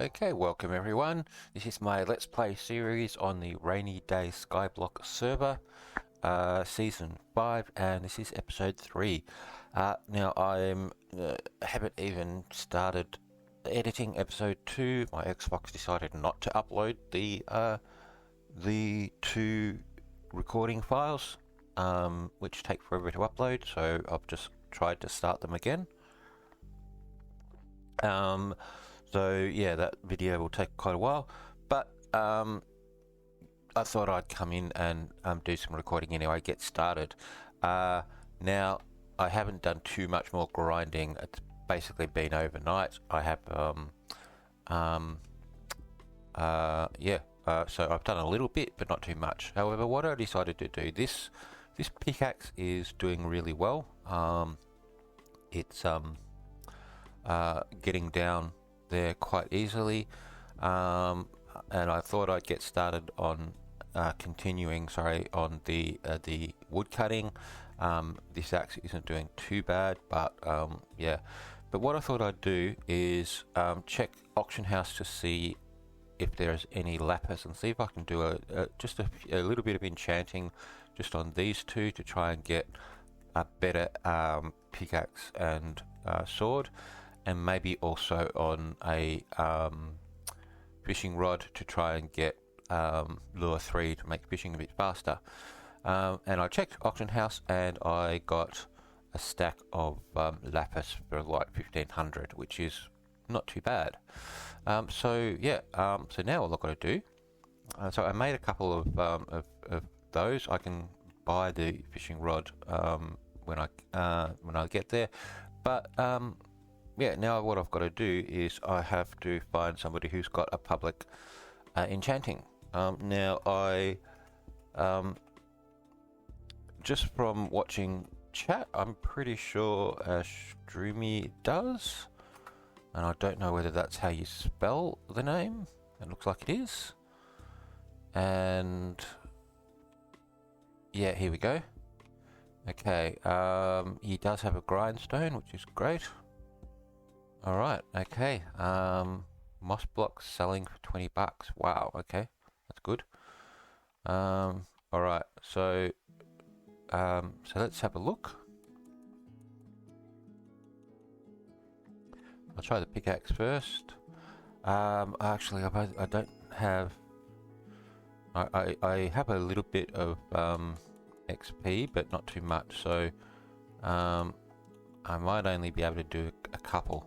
Okay, welcome everyone. This is my Let's Play series on the Rainy Day Skyblock server, Season 5, and this is Episode 3. Now I haven't even started editing Episode 2. My Xbox decided not to upload the two recording files, which take forever to upload, so I've just tried to start them again. So yeah, that video will take quite a while, but I thought I'd come in and do some recording anyway, get started. Now, I haven't done too much more grinding. It's basically been overnight. I have, so I've done a little bit, but not too much. However, what I decided to do, this pickaxe is doing really well. It's getting down there quite easily, and I thought I'd get started on continuing on the wood cutting. This axe isn't doing too bad, but yeah. But what I thought I'd do is check auction house to see if there's any lapis, and see if I can do just a little bit of enchanting just on these two to try and get a better pickaxe and sword. And maybe also on a fishing rod to try and get lure 3 to make fishing a bit faster. And I checked auction house and I got a stack of lapis for like 1500, which is not too bad. So yeah, so now all I've got to do, so I made a couple of those. I can buy the fishing rod when I get there, but yeah, now what I've got to do is I have to find somebody who's got a public enchanting. Now I, just from watching chat, I'm pretty sure Streamy does, and I don't know whether that's how you spell the name. It looks like it is. And yeah, here we go. Okay, he does have a grindstone, which is great. Alright, okay, moss blocks selling for 20 bucks. Wow, okay, that's good. Alright, so let's have a look. I'll try the pickaxe first. Actually, I don't have... I have a little bit of XP, but not too much, so I might only be able to do a couple.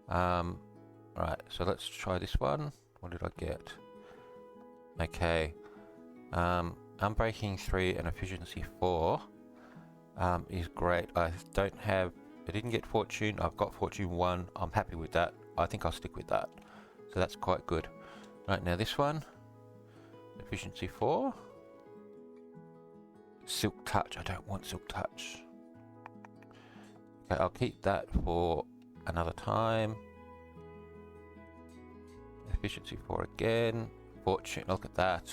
Right, so let's try this one. What did I get? Okay, unbreaking 3 and efficiency 4 is great. I didn't get fortune. I've got fortune 1. I'm happy with that. I think I'll stick with that. So that's quite good. Right, now this one, efficiency 4. Silk touch. I don't want silk touch. Okay, I'll keep that for another time. Efficiency 4 again. Fortune, look at that.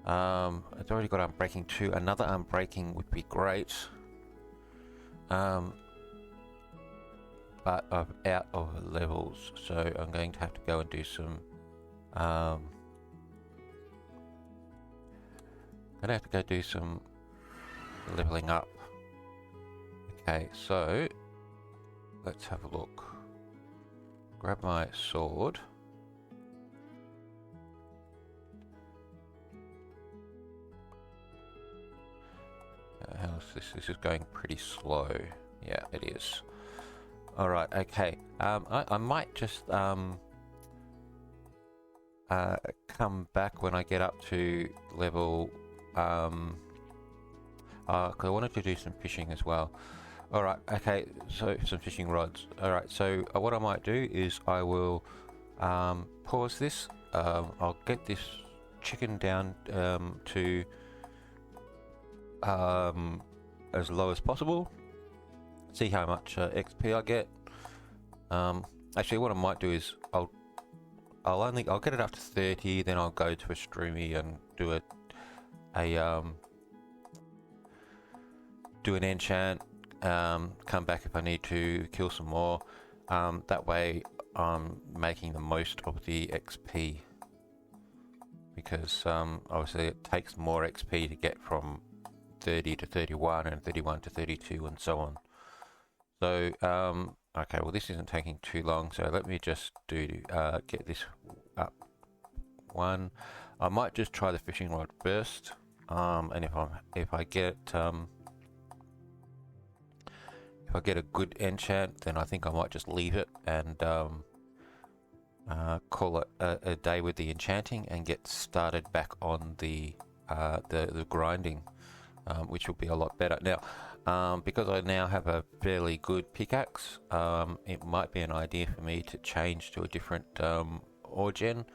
It's already got unbreaking 2. Another unbreaking would be great. But I'm out of levels, so I'm going to have to go and do some leveling up. Okay, so let's have a look. Grab my sword. How's this? This is going pretty slow. Yeah, it is. Alright, okay. I might just come back when I get up to level... because I wanted to do some fishing as well. Alright, okay, so some fishing rods. Alright, so what I might do is I will pause this. I'll get this chicken down to as low as possible. See how much XP I get. Actually, what I might do is I'll get it up to 30, then I'll go to a streamy and do do an enchant, come back if I need to, kill some more. That way I'm making the most of the XP, because obviously it takes more XP to get from 30 to 31 and 31 to 32 and so on. So okay, well this isn't taking too long, so let me just do get this up one. I might just try the fishing rod first, and if I get a good enchant, then I think I might just leave it and call it a day with the enchanting and get started back on the grinding, which will be a lot better. Now, because I now have a fairly good pickaxe, it might be an idea for me to change to a different ore gen,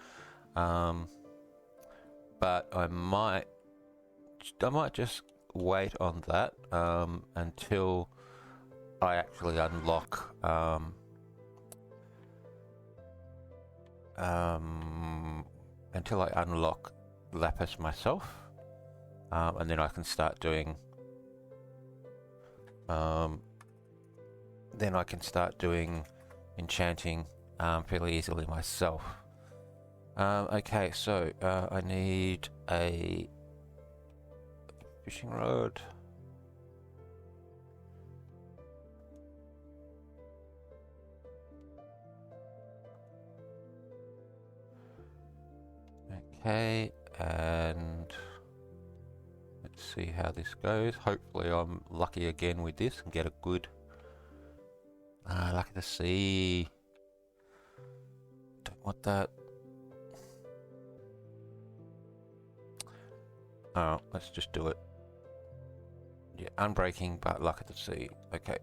but I might just wait on that until I actually unlock lapis myself, and then I can start doing enchanting fairly easily myself. Okay, so I need a fishing rod. Okay, and let's see how this goes. Hopefully I'm lucky again with this and get a good lucky to see. Don't want that. Oh, let's just do it. Yeah, unbreaking but lucky to see. Okay,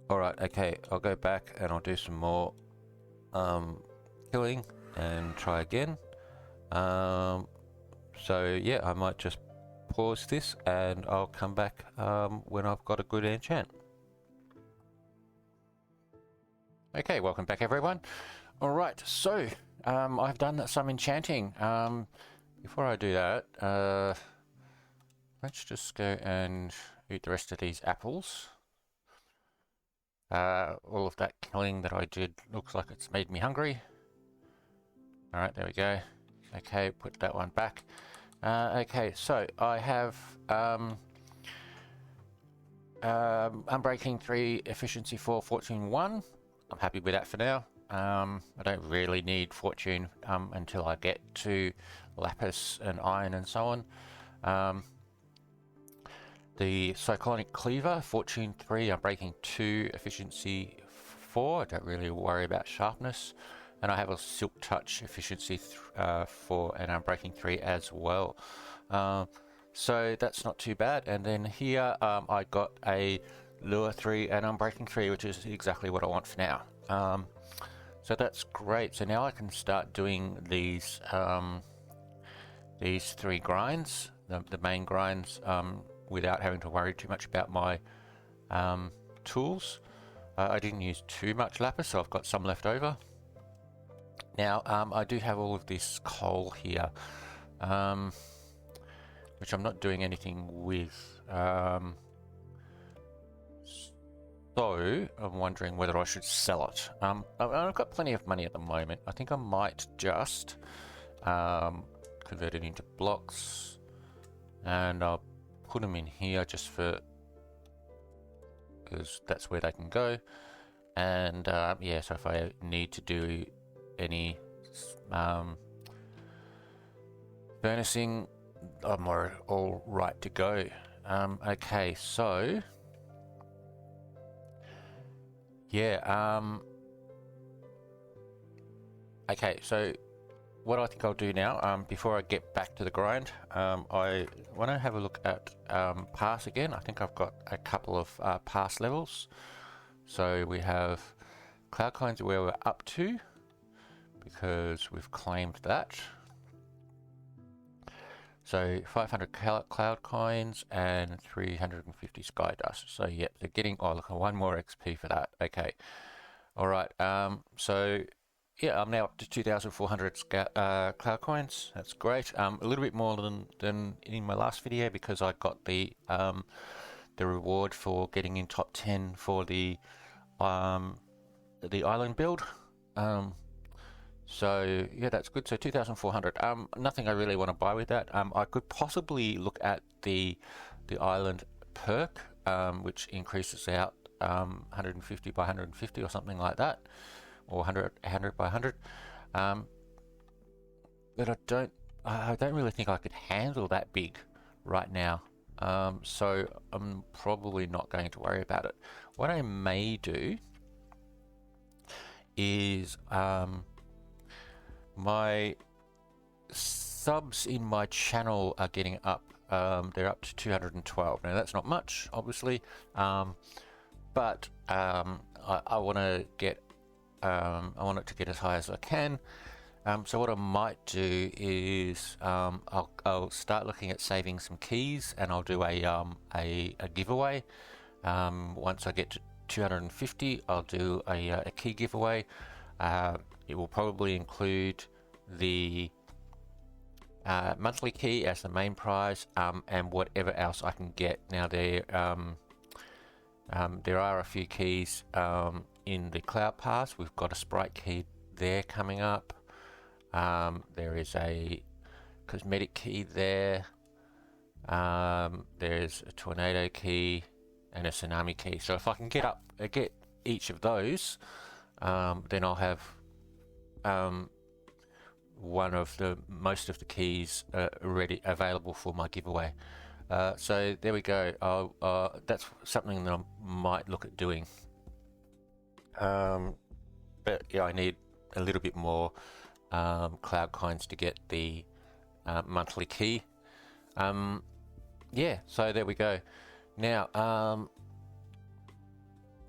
alright, okay, I'll go back and I'll do some more killing and try again. So yeah, I might just pause this and I'll come back when I've got a good enchant. Okay, welcome back everyone. Alright, so I've done some enchanting. Before I do that, let's just go and eat the rest of these apples. All of that killing that I did looks like it's made me hungry. Alright, there we go. Okay, put that one back. Okay, so I have Unbreaking 3, Efficiency 4, Fortune 1. I'm happy with that for now. I don't really need Fortune until I get to Lapis and Iron and so on. The Cyclonic Cleaver, Fortune 3, Unbreaking 2, Efficiency 4. I don't really worry about sharpness. And I have a Silk Touch, Efficiency 4 and Unbreaking 3 as well. So that's not too bad. And then here I got a Lure 3 and Unbreaking 3, which is exactly what I want for now. So that's great. So now I can start doing these 3 grinds, the main grinds, without having to worry too much about my tools. I didn't use too much lapis, so I've got some left over. Now, I do have all of this coal here, which I'm not doing anything with. So, I'm wondering whether I should sell it. I've got plenty of money at the moment. I think I might just convert it into blocks, and I'll put them in here just for, because that's where they can go. And yeah, so if I need to do any furnacing, I'm all right to go. Okay, so yeah, okay, so what I think I'll do now, before I get back to the grind, I want to have a look at pass again. I think I've got a couple of pass levels. So we have Cloud Coins where we're up to, because we've claimed that. So 500 cloud coins and 350 sky dust. So yeah, they're getting, oh look, 1 more XP for that. Okay, all right. So yeah, I'm now up to 2,400 cloud coins. That's great. A little bit more than in my last video because I got the reward for getting in top 10 for the island build. So yeah, that's good. So 2,400. Nothing I really want to buy with that. I could possibly look at the island perk, which increases out 150 by 150 or something like that, or 100 by 100. But I don't really think I could handle that big right now. So I'm probably not going to worry about it. What I may do is my subs in my channel are getting up. They're up to 212. Now that's not much, obviously, but I want to get I want it to get as high as I can. So what I might do is I'll start looking at saving some keys, and I'll do a giveaway. Once I get to 250, I'll do a key giveaway. It will probably include the monthly key as the main prize, and whatever else I can get. Now there are a few keys in the Cloud Pass. We've got a Sprite key there coming up. There is a cosmetic key there. There's a tornado key and a tsunami key. So if I can get each of those, then I'll have most of the keys already available for my giveaway. So there we go. That's something that I might look at doing. But yeah, I need a little bit more cloud coins to get the monthly key. Yeah, so there we go. Now,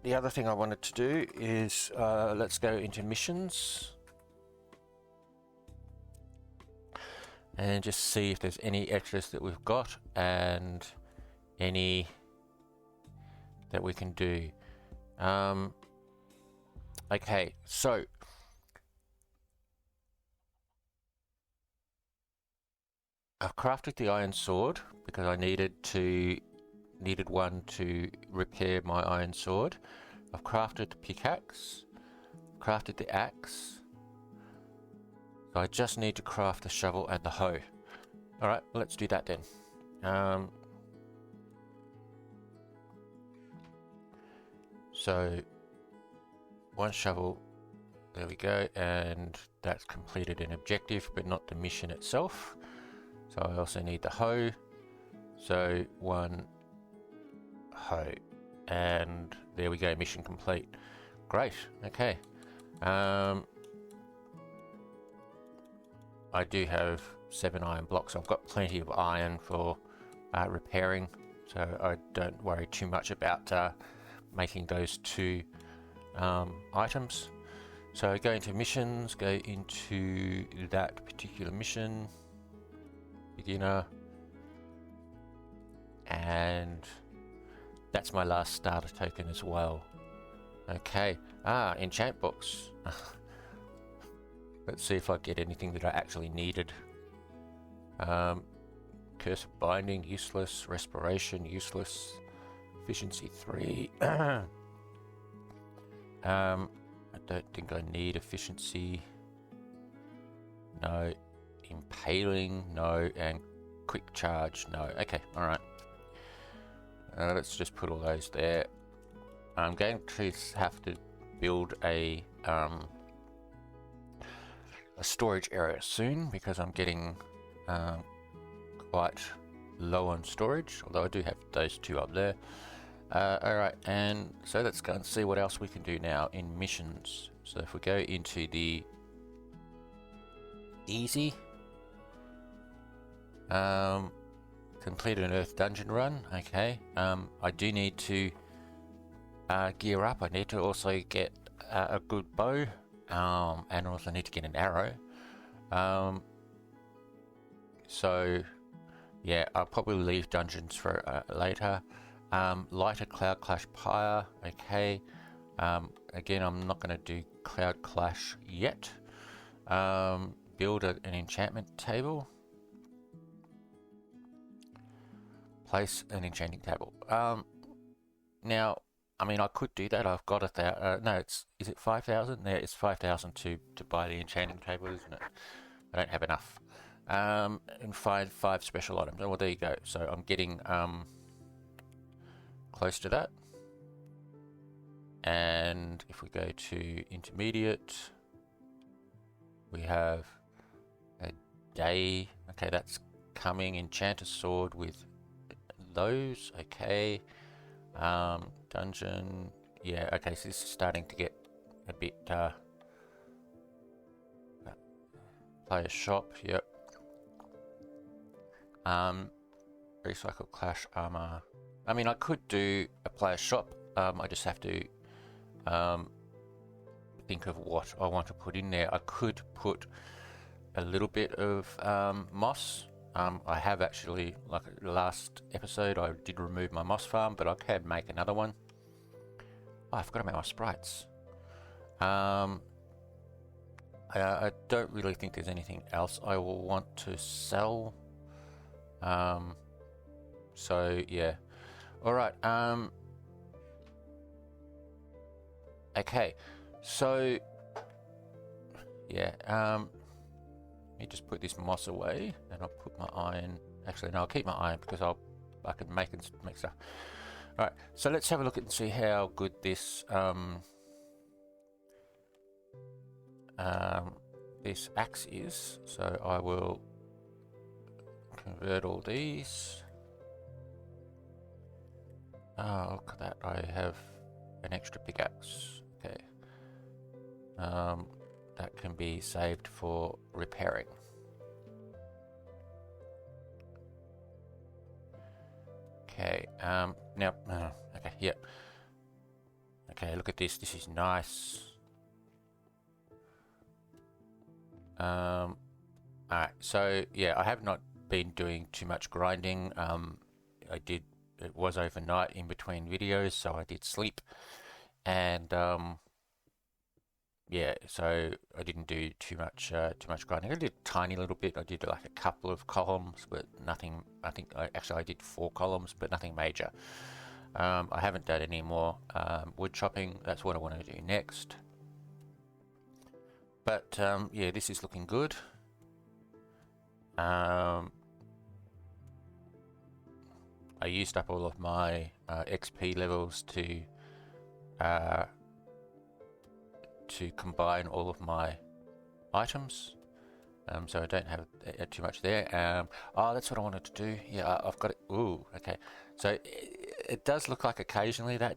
the other thing I wanted to do is let's go into missions and just see if there's any extras that we've got and any that we can do. Okay, so I've crafted the iron sword because I needed one to repair my iron sword. I've crafted the pickaxe, crafted the axe. So I just need to craft the shovel and the hoe. Alright, let's do that then. So one shovel, there we go, and that's completed an objective but not the mission itself. So I also need the hoe. So one hoe, and there we go, mission complete. Great. Okay. I do have 7 iron blocks. I've got plenty of iron for repairing, so I don't worry too much about making those 2 items. So go into missions, go into that particular mission, beginner, and that's my last starter token as well. Okay, enchant books. Let's see if I get anything that I actually needed. Curse of Binding, useless. Respiration, useless. Efficiency 3. I don't think I need efficiency. No. Impaling, no. And quick charge, no. Okay, alright. Let's just put all those there. I'm going to have to build a storage area soon because I'm getting quite low on storage, although I do have those 2 up there. Alright, and so let's go and see what else we can do now in missions. So if we go into the easy, complete an Earth dungeon run. Okay, I do need to gear up. I need to also get a good bow, and also need to get an arrow. So yeah, I'll probably leave dungeons for later. Light a Cloud Clash pyre. Okay, again, I'm not going to do Cloud Clash yet. Build an enchantment table. Place an enchanting table. Now, I mean, I could do that. I've got no, is it 5,000? Yeah, it's 5,000 to buy the enchanting table, isn't it? I don't have enough. And five special items. Oh, well, there you go. So I'm getting close to that. And if we go to intermediate, we have a day. Okay, that's coming. Enchanter sword with those. Okay. Dungeon. Yeah, okay, so this is starting to get a bit player shop, yep. Recycle clash armor. I mean, I could do a player shop. I just have to think of what I want to put in there. I could put a little bit of moss. I have actually, like last episode, I did remove my moss farm, but I can make another one. Oh, I forgot about my sprites. I don't really think there's anything else I will want to sell. So yeah. Alright, okay. So yeah, let me just put this moss away, and I'll put my iron. Actually, no, I'll keep my iron because I can make stuff. All right, so let's have a look and see how good this this axe is. So I will convert all these. Oh, look at that! I have an extra pickaxe. Okay. That can be saved for repairing. Okay, now, okay, yep. Okay, look at this. This is nice. Alright, so yeah, I have not been doing too much grinding. It was overnight in between videos, so I did sleep, and yeah, so I didn't do too much grinding. I did a tiny little bit. I did like a couple of columns, but nothing. I did 4 columns, but nothing major. I haven't done any more wood chopping. That's what I want to do next. But yeah, this is looking good. I used up all of my XP levels to combine all of my items, so I don't have too much there. Oh, that's what I wanted to do. Yeah, I've got it. Ooh, okay. So it does look like occasionally that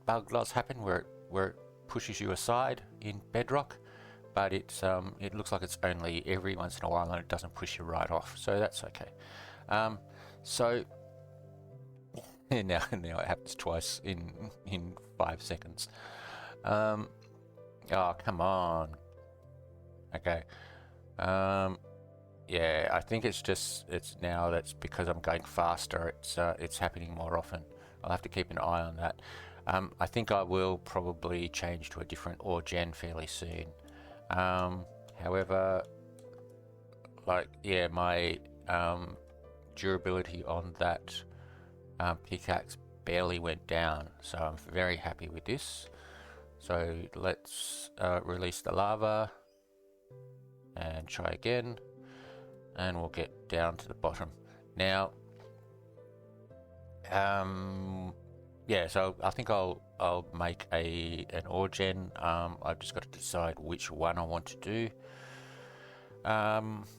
bug does happen where it pushes you aside in Bedrock, but it looks like it's only every once in a while, and it doesn't push you right off. So that's okay. So now it happens twice in 5 seconds. Oh, come on. Okay. Yeah, I think it's now that's because I'm going faster. It's happening more often. I'll have to keep an eye on that. I think I will probably change to a different ore gen fairly soon. However, like, yeah, my durability on that pickaxe barely went down, so I'm very happy with this. So let's release the lava and try again, and we'll get down to the bottom. Now, yeah, so I think I'll make an ore gen. I've just got to decide which one I want to do.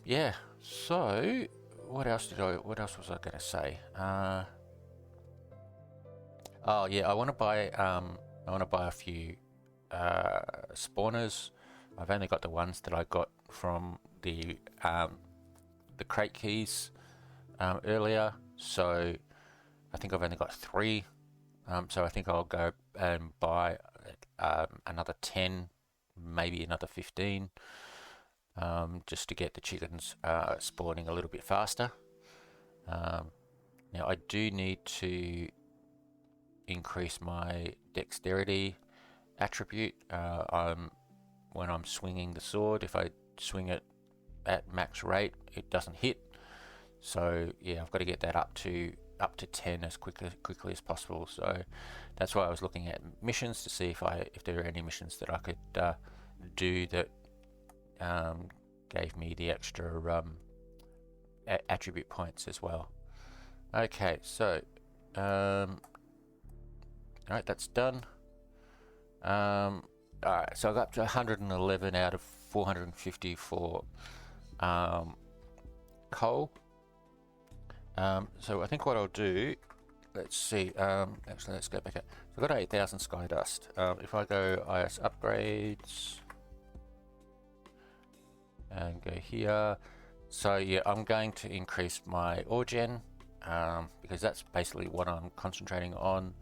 Yeah. So what else was I going to say? Oh yeah, I want to buy a few spawners. I've only got the ones that I got from the crate keys earlier, so I think I've only got 3. So I think I'll go and buy another 10, maybe another 15, just to get the chickens spawning a little bit faster. Now I do need to increase my dexterity attribute when I'm swinging the sword. If I swing it at max rate, it doesn't hit. So yeah, I've got to get that up to 10 as quickly as possible. So that's why I was looking at missions to see if there are any missions that I could do that gave me the extra attribute points as well. Okay, so alright, that's done. Alright, so I got up to 111 out of 450 for coal. So I think what I'll do, let's see, actually let's go back up. So I've got 8,000 sky dust. If I go IS upgrades and go here, so yeah, I'm going to increase my ore gen because that's basically what I'm concentrating on.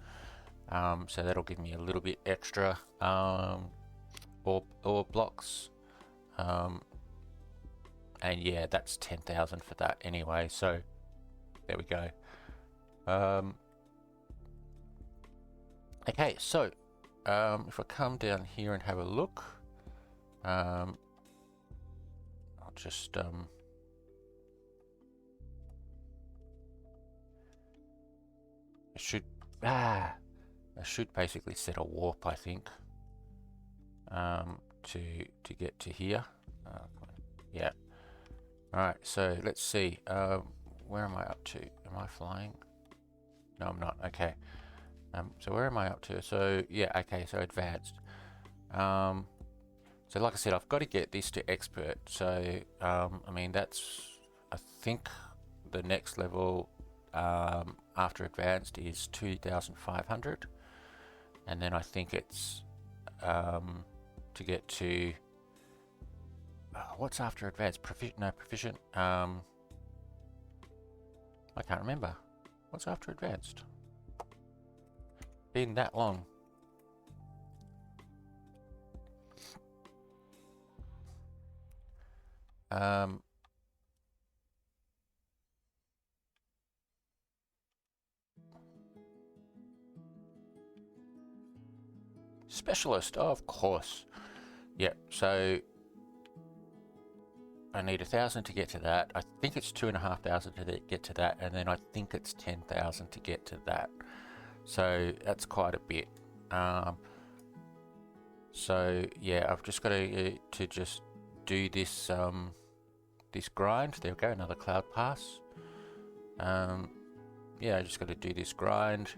So that'll give me a little bit extra ore blocks. And yeah, that's 10,000 for that anyway. So there we go. Okay, so if I come down here and have a look, I'll just I should basically set a warp, I think, to get to here. Yeah. All right. So let's see. Where am I up to? Am I flying? No, I'm not. Okay. So where am I up to? So yeah. Okay. So advanced. So like I said, I've got to get this to expert. So I mean, that's, I think the next level after advanced is 2,500, and then I think it's to get to what's after advanced? Proficient. I can't remember. What's after advanced? Been that long. Specialist, oh, of course. Yeah, so I need 1,000 to get to that. I think it's 2,500 to get to that, and then I think it's 10,000 to get to that. So that's quite a bit. So yeah, I've just got to just do this this grind. There we go, another cloud pass. Yeah, I just got to do this grind,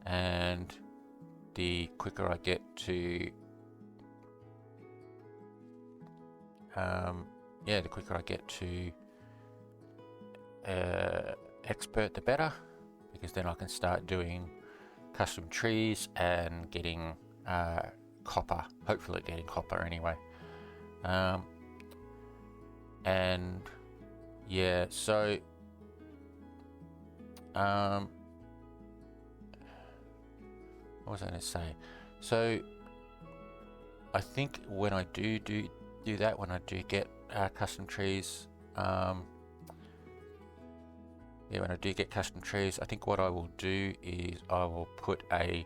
and the quicker I get to yeah, the quicker I get to expert, the better, because then I can start doing custom trees and getting copper, hopefully getting copper anyway. And yeah, so what was I going to say? So I think when I do that, when I do get custom trees, yeah, when I do get custom trees, I think what I will do is I will put a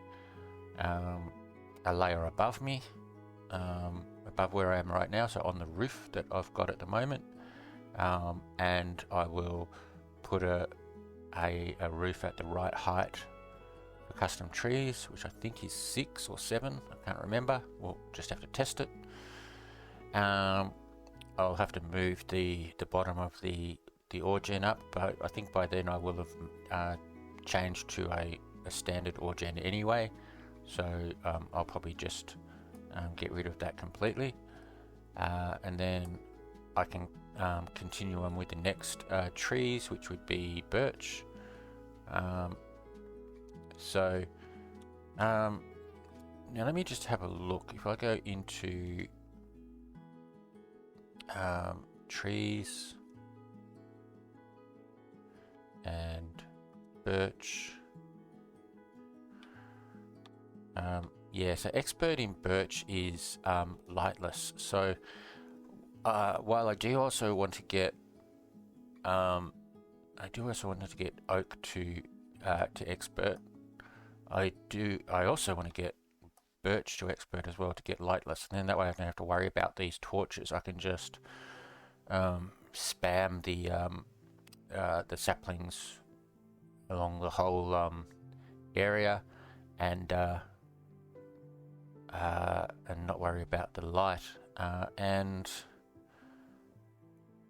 layer above me, above where I am right now, so on the roof that I've got at the moment, and I will put a roof at the right height for custom trees, which I think is 6 or 7, I can't remember. We'll just have to test it. I'll have to move the bottom of the ore gen up, but I think by then I will have changed to a standard ore gen anyway, so I'll probably just get rid of that completely, and then I can continue on with the next trees, which would be birch. So now let me just have a look. If I go into trees and birch, yeah, so expert in birch is lightless. So while I do also want to get oak to expert, I also want to get birch to expert as well to get lightless, and then that way I don't have to worry about these torches. I can just spam the saplings along the whole area, and not worry about the light. And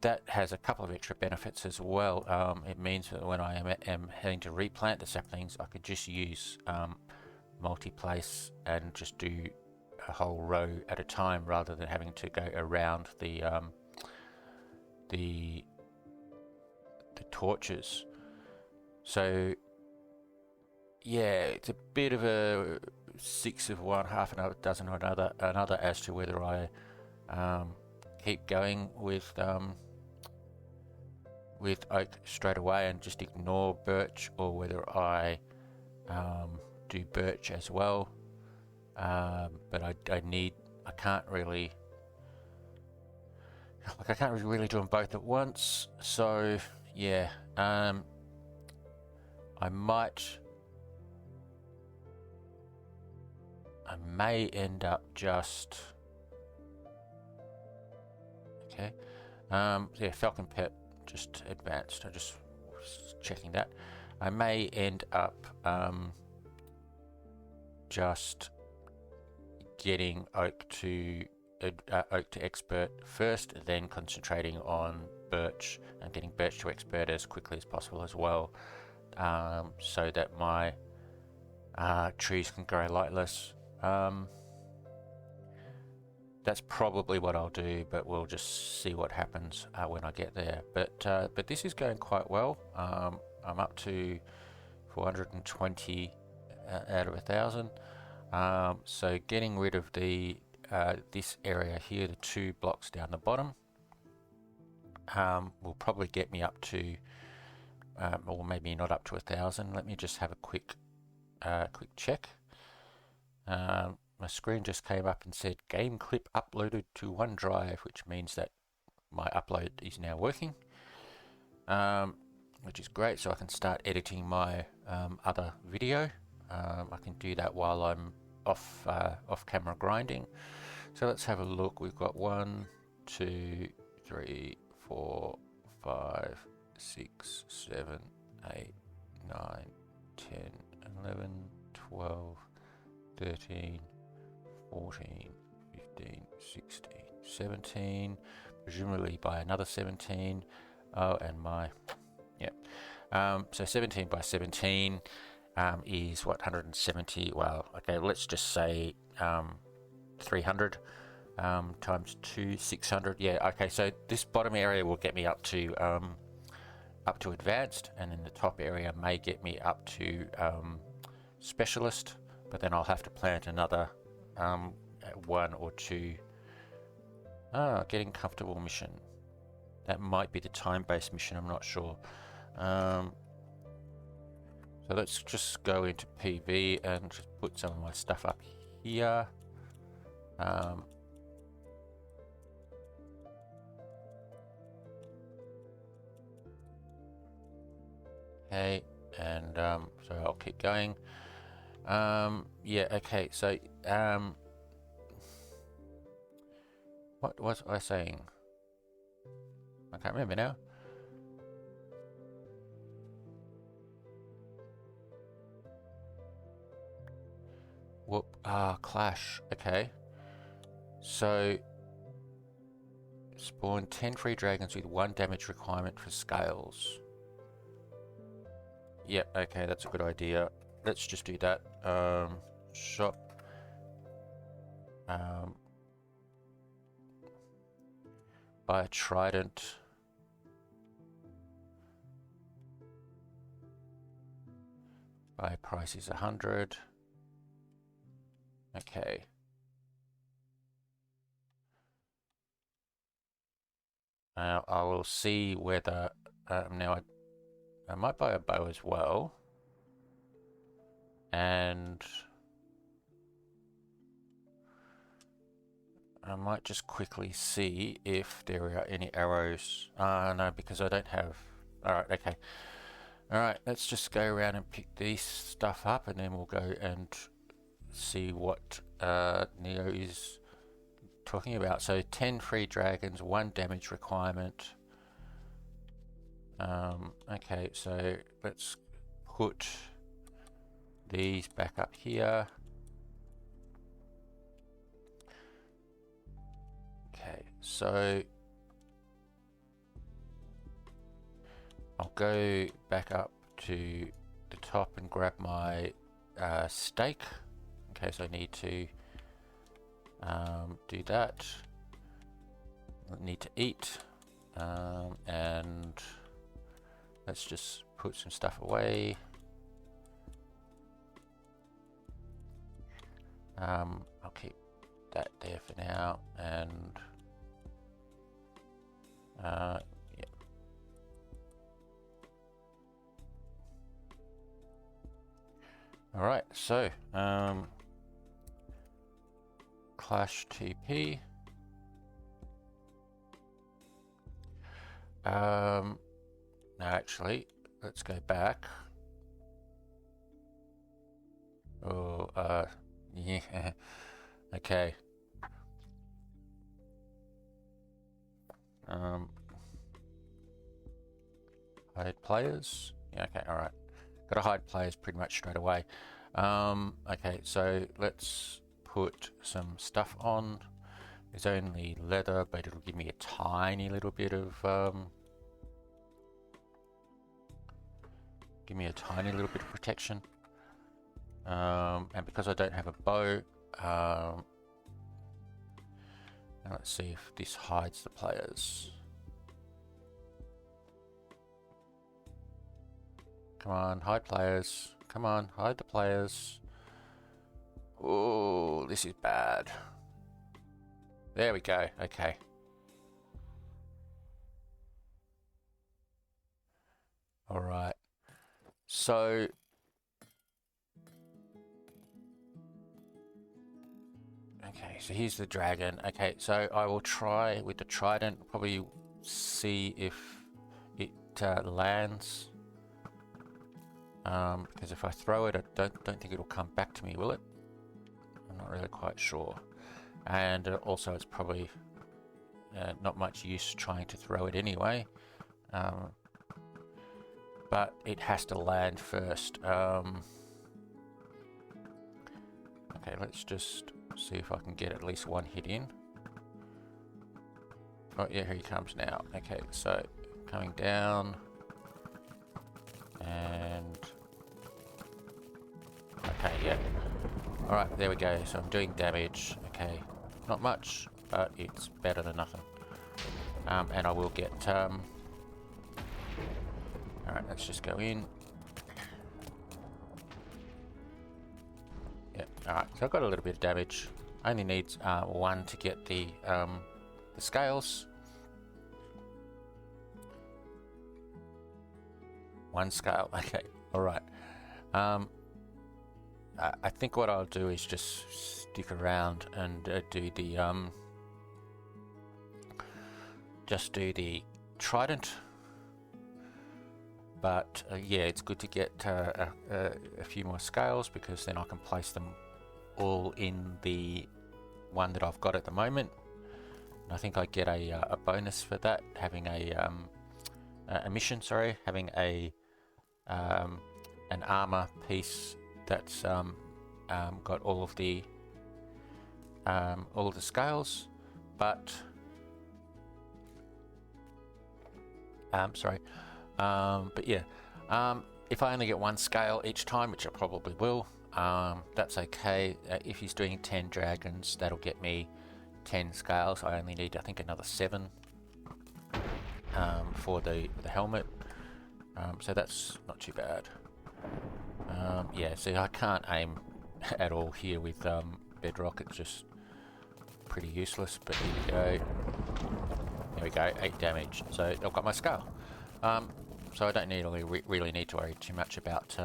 that has a couple of extra benefits as well. It means that when I am having to replant the saplings, I could just use multi-place and just do a whole row at a time rather than having to go around the torches. So yeah, it's a bit of a 6 of one, half a dozen of another as to whether I keep going with oak straight away and just ignore birch, or whether I do birch as well. But I can't really do them both at once. So yeah, I may end up just okay. Yeah, Falcon Pet just advanced. I just was checking that. I may end up just getting oak to expert first, then concentrating on birch and getting birch to expert as quickly as possible as well, so that my trees can grow lightless. That's probably what I'll do, but we'll just see what happens when I get there. But this is going quite well. I'm up to 420 out of 1,000. So getting rid of the this area here, the 2 blocks down the bottom, will probably get me up to, or maybe not up to 1,000. Let me just have a quick check. My screen just came up and said game clip uploaded to OneDrive, which means that my upload is now working, which is great. So I can start editing my other video. I can do that while I'm off camera grinding. So let's have a look. We've got 1, 2, 3, 4, 5, 6, 7, 8, 9, 10, 11, 12, 13, 14, 15, 16, 17, presumably by another 17. Oh, and my, yeah. So 17 by 17 is what, 170? Well, okay, let's just say 300 times 2, 600. Yeah, okay, so this bottom area will get me up to advanced, and then the top area may get me up to specialist, but then I'll have to plant another 1 or 2. Getting comfortable mission. That might be the time-based mission, I'm not sure. So let's just go into PV and just put some of my stuff up here. Okay, and so I'll keep going. Yeah, okay, so what was I saying? I can't remember now. Whoop, clash, okay. So, spawn 10 free dragons with 1 damage requirement for scales. Yeah, okay, that's a good idea. Let's just do that. Shop. Buy a trident. Buy price is 100. Okay. I will see whether now I might buy a bow as well, and I might just quickly see if there are any arrows. No, because I don't have. Alright, okay. Alright, let's just go around and pick this stuff up, and then we'll go and see what Neo is talking about. So 10 free dragons, 1 damage requirement. Okay, so let's put these back up here. Okay, so I'll go back up to the top and grab my steak in case I need to do that. I need to eat, and let's just put some stuff away. I'll keep that there for now, and yeah. All right, so Clash TP. No, actually, let's go back. Oh, yeah. Okay. Hide players. Yeah, okay, all right. Got to hide players pretty much straight away. Okay, so let's put some stuff on. There's only leather, but it'll give me a tiny little bit of protection. And because I don't have a bow, and let's see if this hides the players. Come on, hide players. Come on, hide the players. Oh, this is bad. There we go. Okay. All right. So okay, so here's the dragon. Okay, so I will try with the trident, probably see if it lands. Because if I throw it, I don't think it'll come back to me, will it? I'm not really quite sure. And also, it's probably not much use trying to throw it anyway. But it has to land first. Okay, let's just see if I can get at least one hit in. Oh yeah, here he comes now. Okay, so coming down. And okay, yeah. Alright, there we go. So I'm doing damage. Okay, not much, but it's better than nothing. And I will get alright, let's just go in. Yeah, alright, so I've got a little bit of damage. Only needs 1 to get the scales. 1 scale, okay, alright. I think what I'll do is just stick around and do the trident. But yeah, it's good to get a few more scales, because then I can place them all in the one that I've got at the moment. And I think I get a bonus for that, having a mission, sorry, having an armor piece that's got all of the scales, but but yeah, if I only get 1 scale each time, which I probably will, that's okay. If he's doing 10 dragons, that'll get me 10 scales. I only need, I think, another 7 for the helmet, so that's not too bad. Yeah, see, I can't aim at all here with Bedrock. It's just pretty useless, but here we go. There we go, 8 damage. So I've got my scale. So I don't really need to worry too much about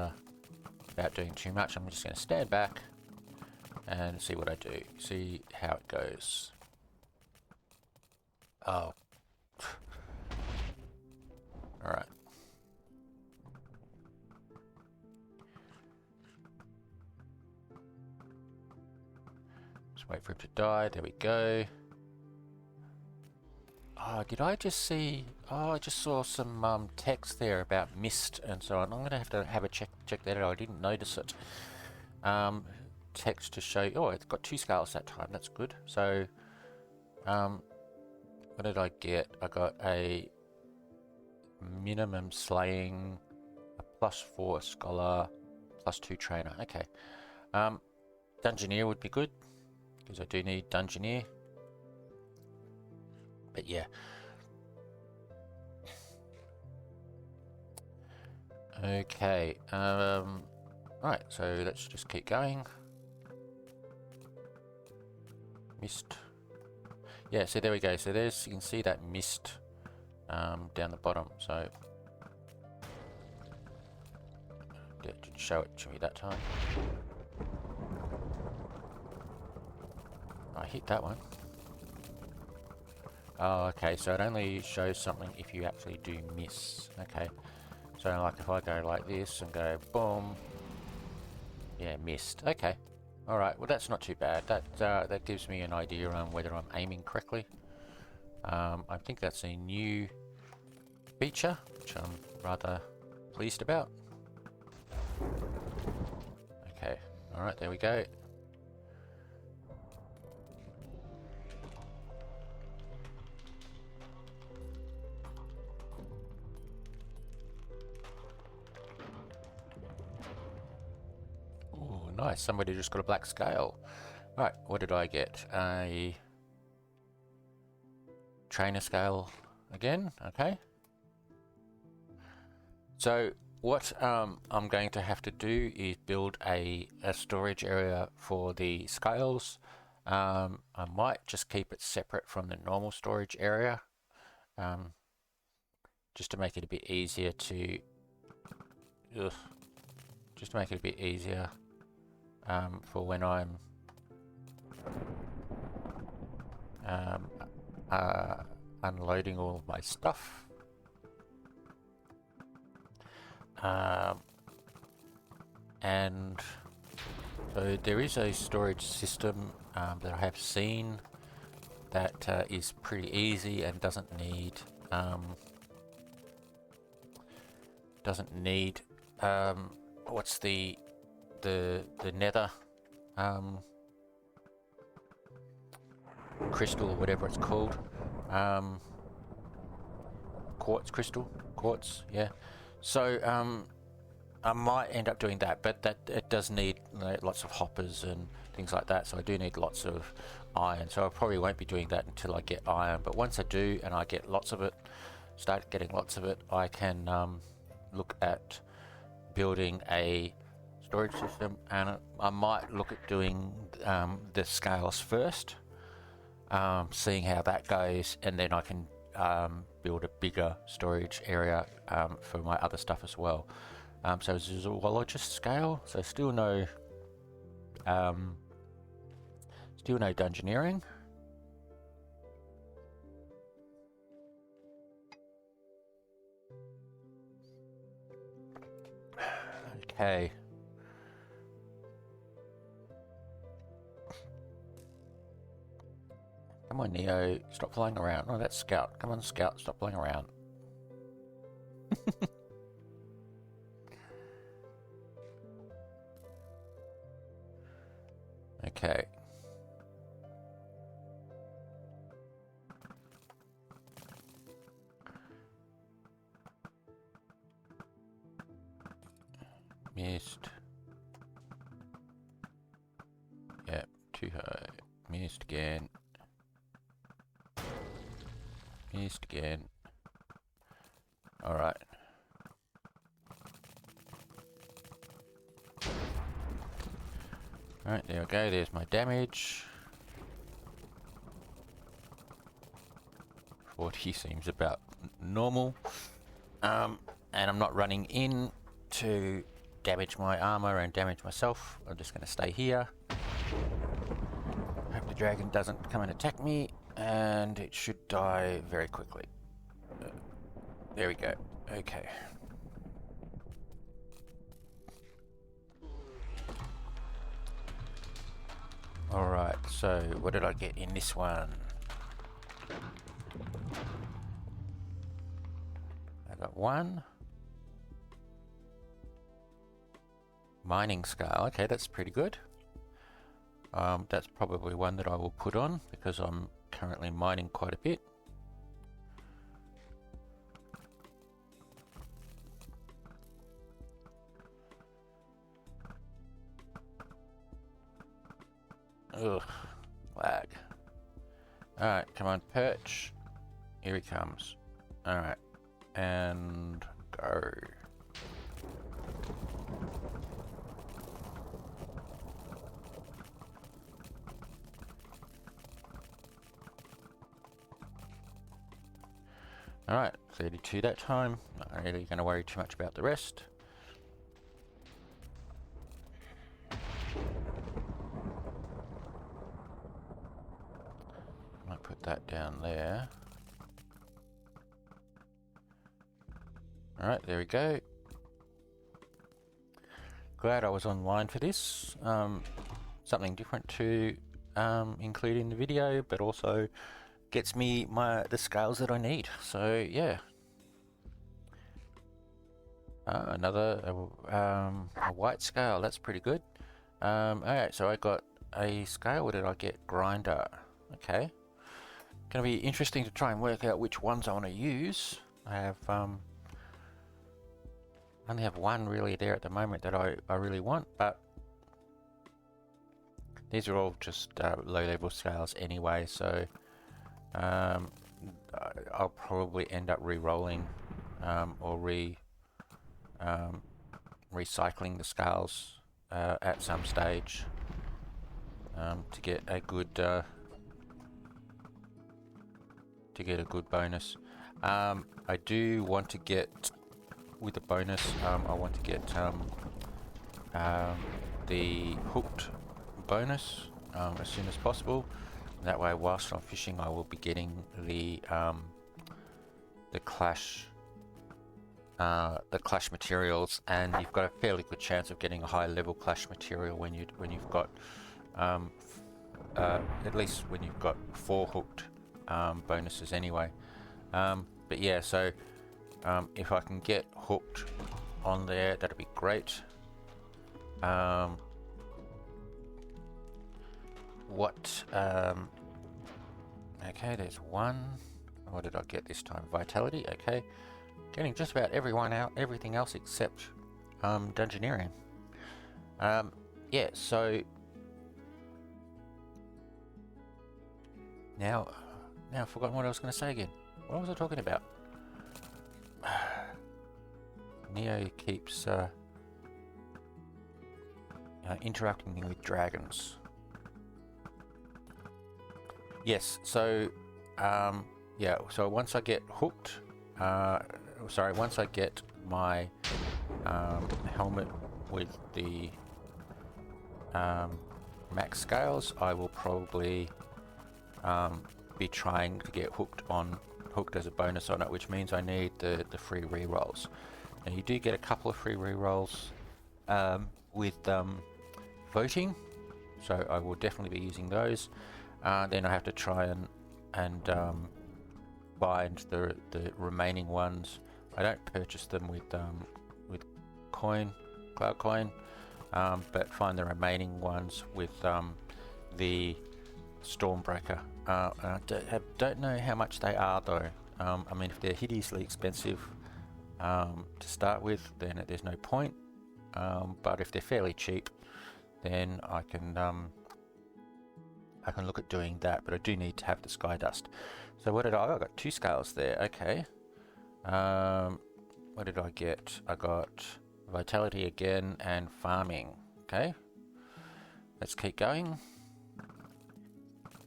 doing too much. I'm just going to stand back and see what I do. See how it goes. Oh. Alright. Just wait for him to die. There we go. Oh, did I just see... Oh, I just saw some text there about mist and so on. I'm going to have a check that out. I didn't notice it. Text to show... Oh, it's got 2 scales that time. That's good. So, what did I get? I got a minimum slaying, a +4 scholar, +2 trainer. Okay. Dungeoneer would be good, because I do need Dungeoneer. But yeah. Okay. Right, so let's just keep going. Mist. Yeah, so there we go. So there's, you can see that mist down the bottom. So didn't show it to me that time. I hit that one. Oh, okay, so it only shows something if you actually do miss. Okay, so like if I go like this and go boom, yeah, missed. Okay, all right. Well, that's not too bad. That gives me an idea on whether I'm aiming correctly. I think that's a new feature, which I'm rather pleased about. Okay, all right, there we go. Nice, somebody just got a black scale. Right, what did I get? A trainer scale again, okay. So what I'm going to have to do is build a storage area for the scales. I might just keep it separate from the normal storage area, just to make it a bit easier to... just to make it a bit easier for when I'm unloading all of my stuff. And so there is a storage system that I have seen that is pretty easy and doesn't need what's the nether crystal or whatever it's called, quartz, yeah. So I might end up doing that, but it does need lots of hoppers and things like that, so I do need lots of iron. So I probably won't be doing that until I get iron, but once I do and I get lots of it, start getting lots of it, I can look at building a storage system, and I might look at doing the scales first, seeing how that goes, and then I can build a bigger storage area for my other stuff as well. So it's a zoologist scale, so still no dungeoneering. Okay. Come on, Neo, stop flying around. Oh, that's Scout. Come on, Scout, stop flying around. Okay. Missed. Yep, too high. Missed again. Missed again. Alright. Alright, there we go. There's my damage. 40 seems about normal. And I'm not running in to damage my armor and damage myself. I'm just going to stay here. Hope the dragon doesn't come and attack me, and it should die very quickly. There we go. Okay. Alright, so what did I get in this one? I got one. Mining scale, okay, that's pretty good. That's probably one that I will put on because I'm currently mining quite a bit. Ugh, lag. Alright, come on, perch. Here he comes. Alright, and go. Alright, 32 that time. Not really going to worry too much about the rest. Might put that down there. Alright, there we go. Glad I was online for this. Something different to include in the video, but also gets me the scales that I need. So yeah. Another a white scale, that's pretty good. Alright, so I got a scale. What did I get? Grinder. Okay. Gonna be interesting to try and work out which ones I want to use. I have only have one really there at the moment that I really want, but these are all just low level scales anyway, so I'll probably end up re-rolling or recycling the scales at some stage to get a good bonus. I do want to get, with the bonus, I want to get the hooked bonus as soon as possible. That way, whilst I'm fishing, I will be getting the clash materials, and you've got a fairly good chance of getting a high level clash material when you've got at least when you've got 4 hooked bonuses anyway. But yeah, so if I can get hooked on there, that'd be great. Okay, there's one. What did I get this time? Vitality. Okay, getting just about everything else except Dungeoneering. Yeah, so now I've forgotten what I was going to say again. What was I talking about? Neo keeps interacting with dragons. Yes, so yeah, so once I get hooked, once I get my helmet with the max scales, I will probably be trying to get hooked as a bonus on it, which means I need the free rerolls. And you do get a couple of free rerolls with voting, so I will definitely be using those. Then I have to try and bind the remaining ones. I don't purchase them with cloud coin, but find the remaining ones with the Stormbreaker. I don't know how much they are though. I mean, if they're hideously expensive to start with, then there's no point. But if they're fairly cheap, then I can look at doing that. But I do need to have the Sky Dust. So what did I got 2 scales there. Okay. What did I get? I got Vitality again and Farming. Okay. Let's keep going.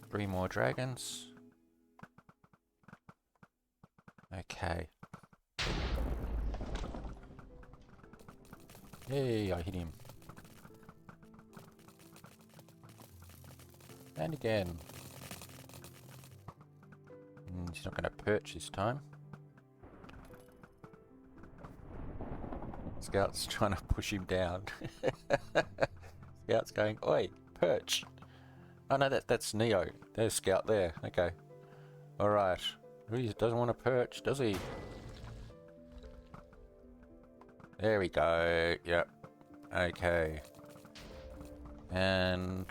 3 more dragons. Okay. Yay, I hit him. And again. He's not going to perch this time. Scout's trying to push him down. Scout's going, oi, perch. Oh no, that's Neo. There's Scout there. Okay. Alright. He doesn't want to perch, does he? There we go. Yep. Okay. And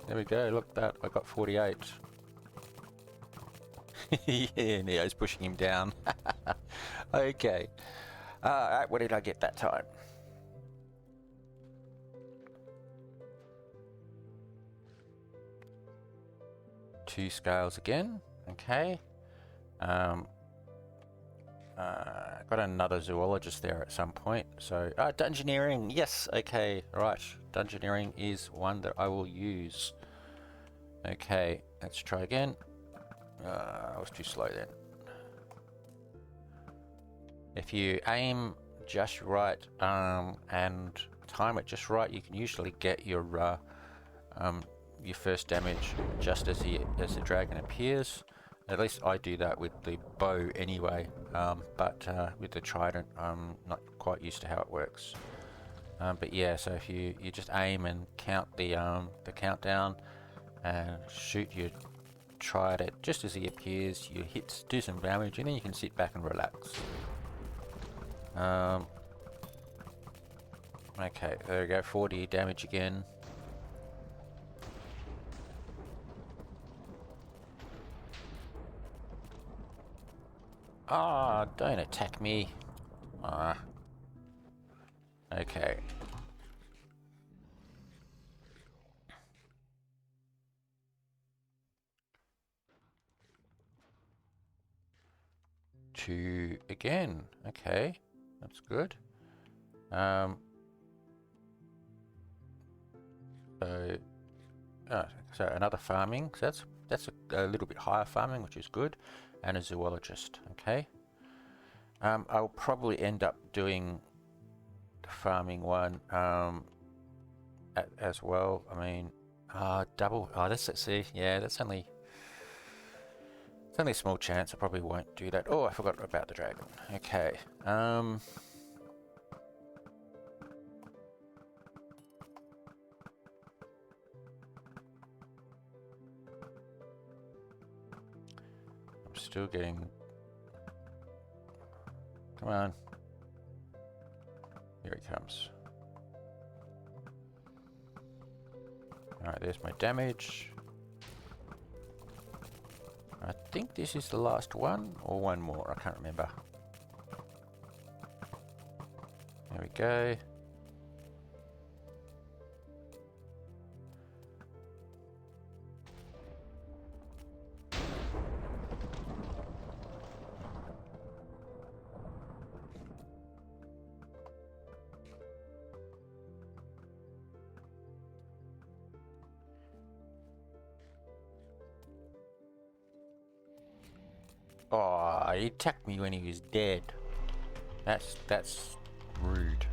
there we go. Look at that. I got 48. Yeah, Neo's pushing him down. Okay. Alright, what did I get that time? Two scales again. Okay. Got another zoologist there at some point. So, dungeoneering. Yes. Okay. Right. Dungeoneering is one that I will use. Okay. Let's try again. I was too slow then. If you aim just right and time it just right, you can usually get your first damage just as the dragon appears. At least I do that with the bow anyway, but with the trident I'm not quite used to how it works. But yeah, so if you just aim and count the countdown and shoot your trident just as he appears, you hit, do some damage, and then you can sit back and relax. Okay, there we go, 40 damage again. Ah, don't attack me. Okay. Two again. Okay, that's good. So another farming. So that's a little bit higher farming, which is good, and a zoologist. Okay. I'll probably end up doing the farming one as well. I mean, double. Oh, let's see. Yeah, that's only. It's only a small chance. I probably won't do that. Oh, I forgot about the dragon. Okay. I'm still getting. Come on. Here he comes. Alright, there's my damage. I think this is the last one, or one more, I can't remember. There we go. Oh, he attacked me when he was dead. That's rude.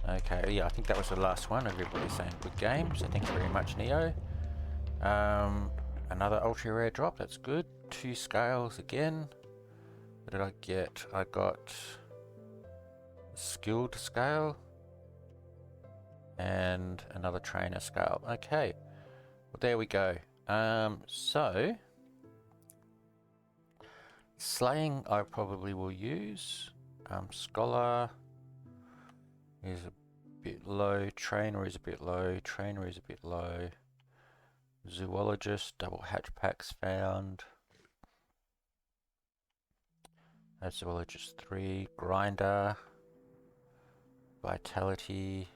Okay, yeah, I think that was the last one. Everybody's saying good game, so thank you very much, Neo. Another ultra rare drop, that's good. 2 scales again. What did I get? I got skilled scale and another trainer scale. Okay, well there we go. So slaying I probably will use. Scholar is a bit low, trainer is a bit low, trainer is a bit low. Zoologist, double hatch packs found. That's zoologist 3, grinder, vitality,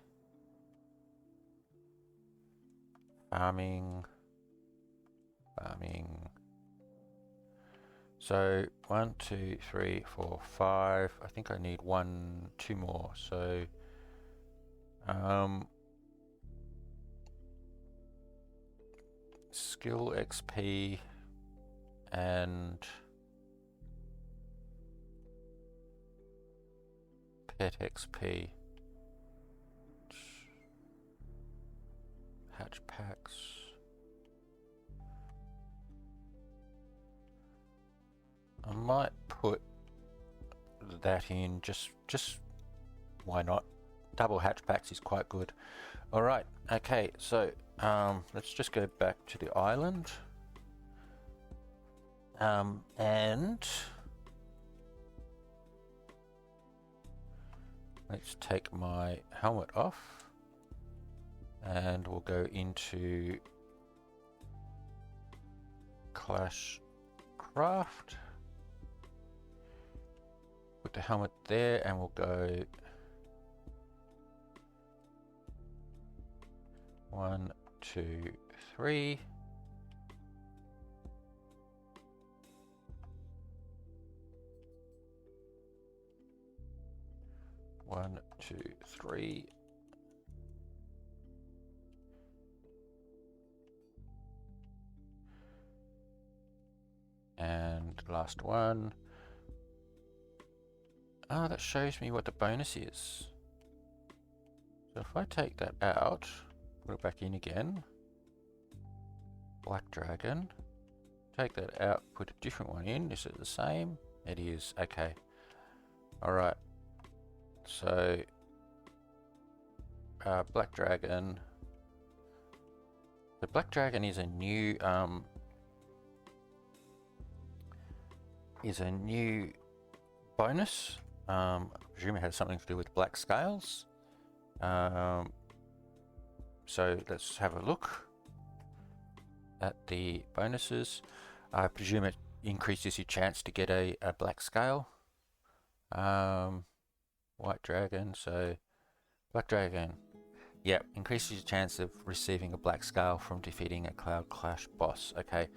farming. So 1, 2, 3, 4, 5. I think I need 2 more. So skill XP and pet XP. Hatch packs. I might put that in just why not? double hatchbacks is quite good. All right, okay, so let's just go back to the island, and let's take my helmet off, and we'll go into Clash Craft. Put the helmet there, and we'll go 1, 2, 3. One, two, three. And last one. Oh, that shows me what the bonus is. So if I take that out, put it back in again. Black Dragon. Take that out, put a different one in. Is it the same? It is. Okay. Alright. So, Black Dragon. The Black Dragon is a new bonus. I presume it has something to do with black scales. So let's have a look at the bonuses. I presume it increases your chance to get a black scale. White Dragon, so Black Dragon. Yep, increases your chance of receiving a black scale from defeating a Cloud Clash boss. Okay.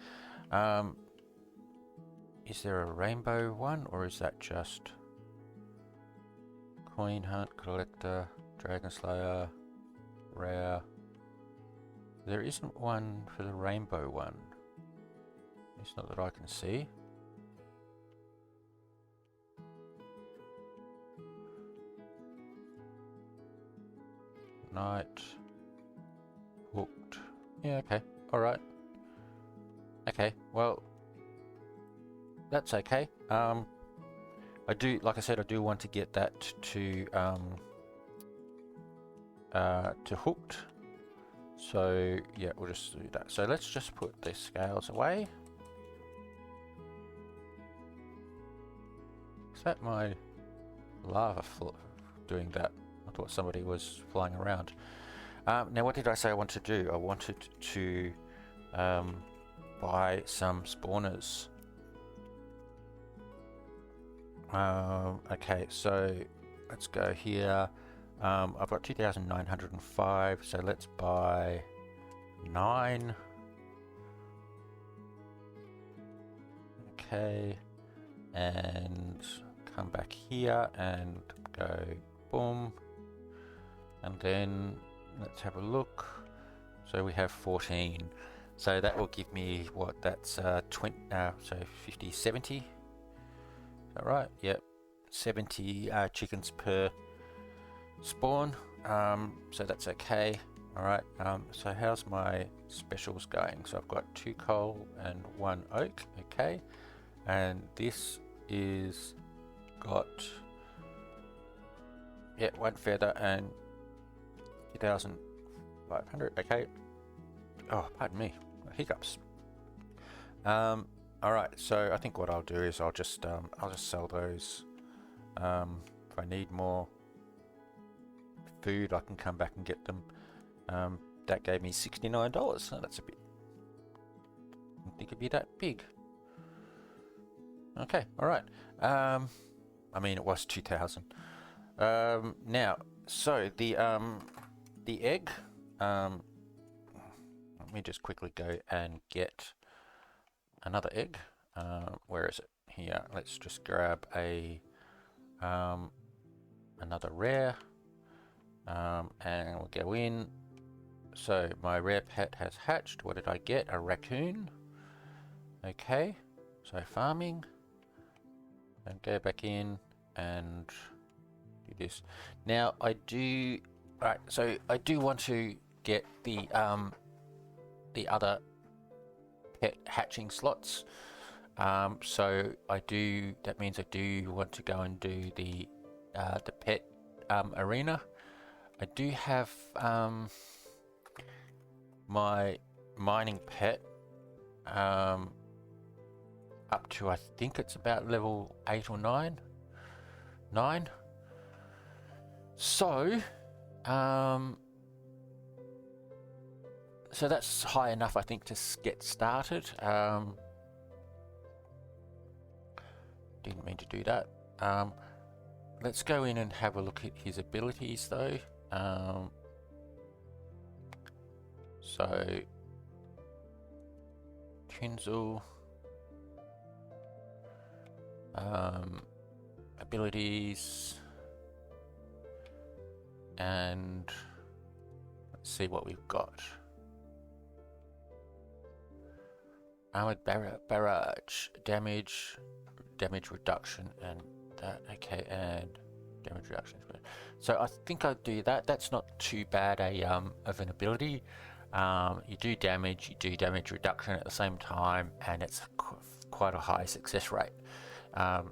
Is there a rainbow one, or is that just Coin Hunt, Collector, Dragon Slayer, Rare? There isn't one for the rainbow one. It's not that I can see. Night. Hooked. Yeah, okay. Alright. Okay, well, that's okay. I do, like I said, I do want to get that to hooked. So yeah, we'll just do that. So let's just put the scales away. Is that my lava doing that? I thought somebody was flying around. Now, what did I say I wanted to do? I wanted to buy some spawners. Okay, so let's go here. I've got 2,905, so let's buy 9. Okay, and come back here and go boom. And then let's have a look. So we have 14. So that will give me what? That's 20. So 50, 70. Is that right? Yep. 70 chickens per spawn. So that's okay. All right. So how's my specials going? So I've got 2 coal and 1 oak. Okay. And this is got 1 feather and 2,500. Okay. Oh, pardon me, hiccups. All right. So I think what I'll do is I'll just sell those. If I need more food, I can come back and get them. That gave me $69. So that's a bit. I didn't think it'd be that big. Okay. All right. I mean, it was 2,000. Now, so the egg. Let me just quickly go and get another egg. Where is it? Here. Let's just grab a another rare, and we'll go in. So my rare pet has hatched. What did I get? A raccoon. Okay. So farming, and go back in and do this. Now I do. Right. So I do want to get the other pet hatching slots. So I do. That means I do want to go and do the pet arena. I do have my mining pet up to, I think it's about level 8 or 9. So so that's high enough, I think, to get started. Didn't mean to do that. Let's go in and have a look at his abilities though. So Tinsel, abilities, and let's see what we've got. Armored barrage, damage reduction, and that. Okay, and damage reduction. So I think I'll do that. That's not too bad of an ability. You do damage reduction at the same time, and it's quite a high success rate.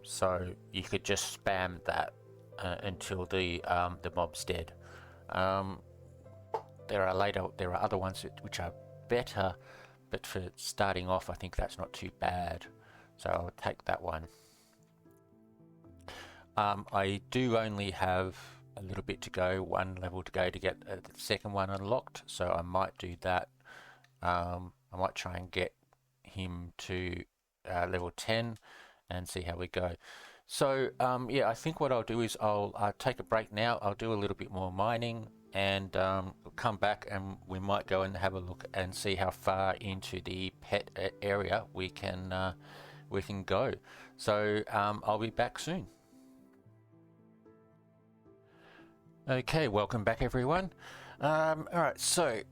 So you could just spam that until the mob's dead. There are other ones which are better, but for starting off, I think that's not too bad. So I'll take that one. I do only have a little bit to go, one level to go to get the second one unlocked, so I might do that. I might try and get him to level 10 and see how we go. So yeah, I think what I'll do is I'll take a break now. I'll do a little bit more mining, and we'll come back and we might go and have a look and see how far into the pet area we can go. So I'll be back soon. Okay, welcome back everyone. Alright, so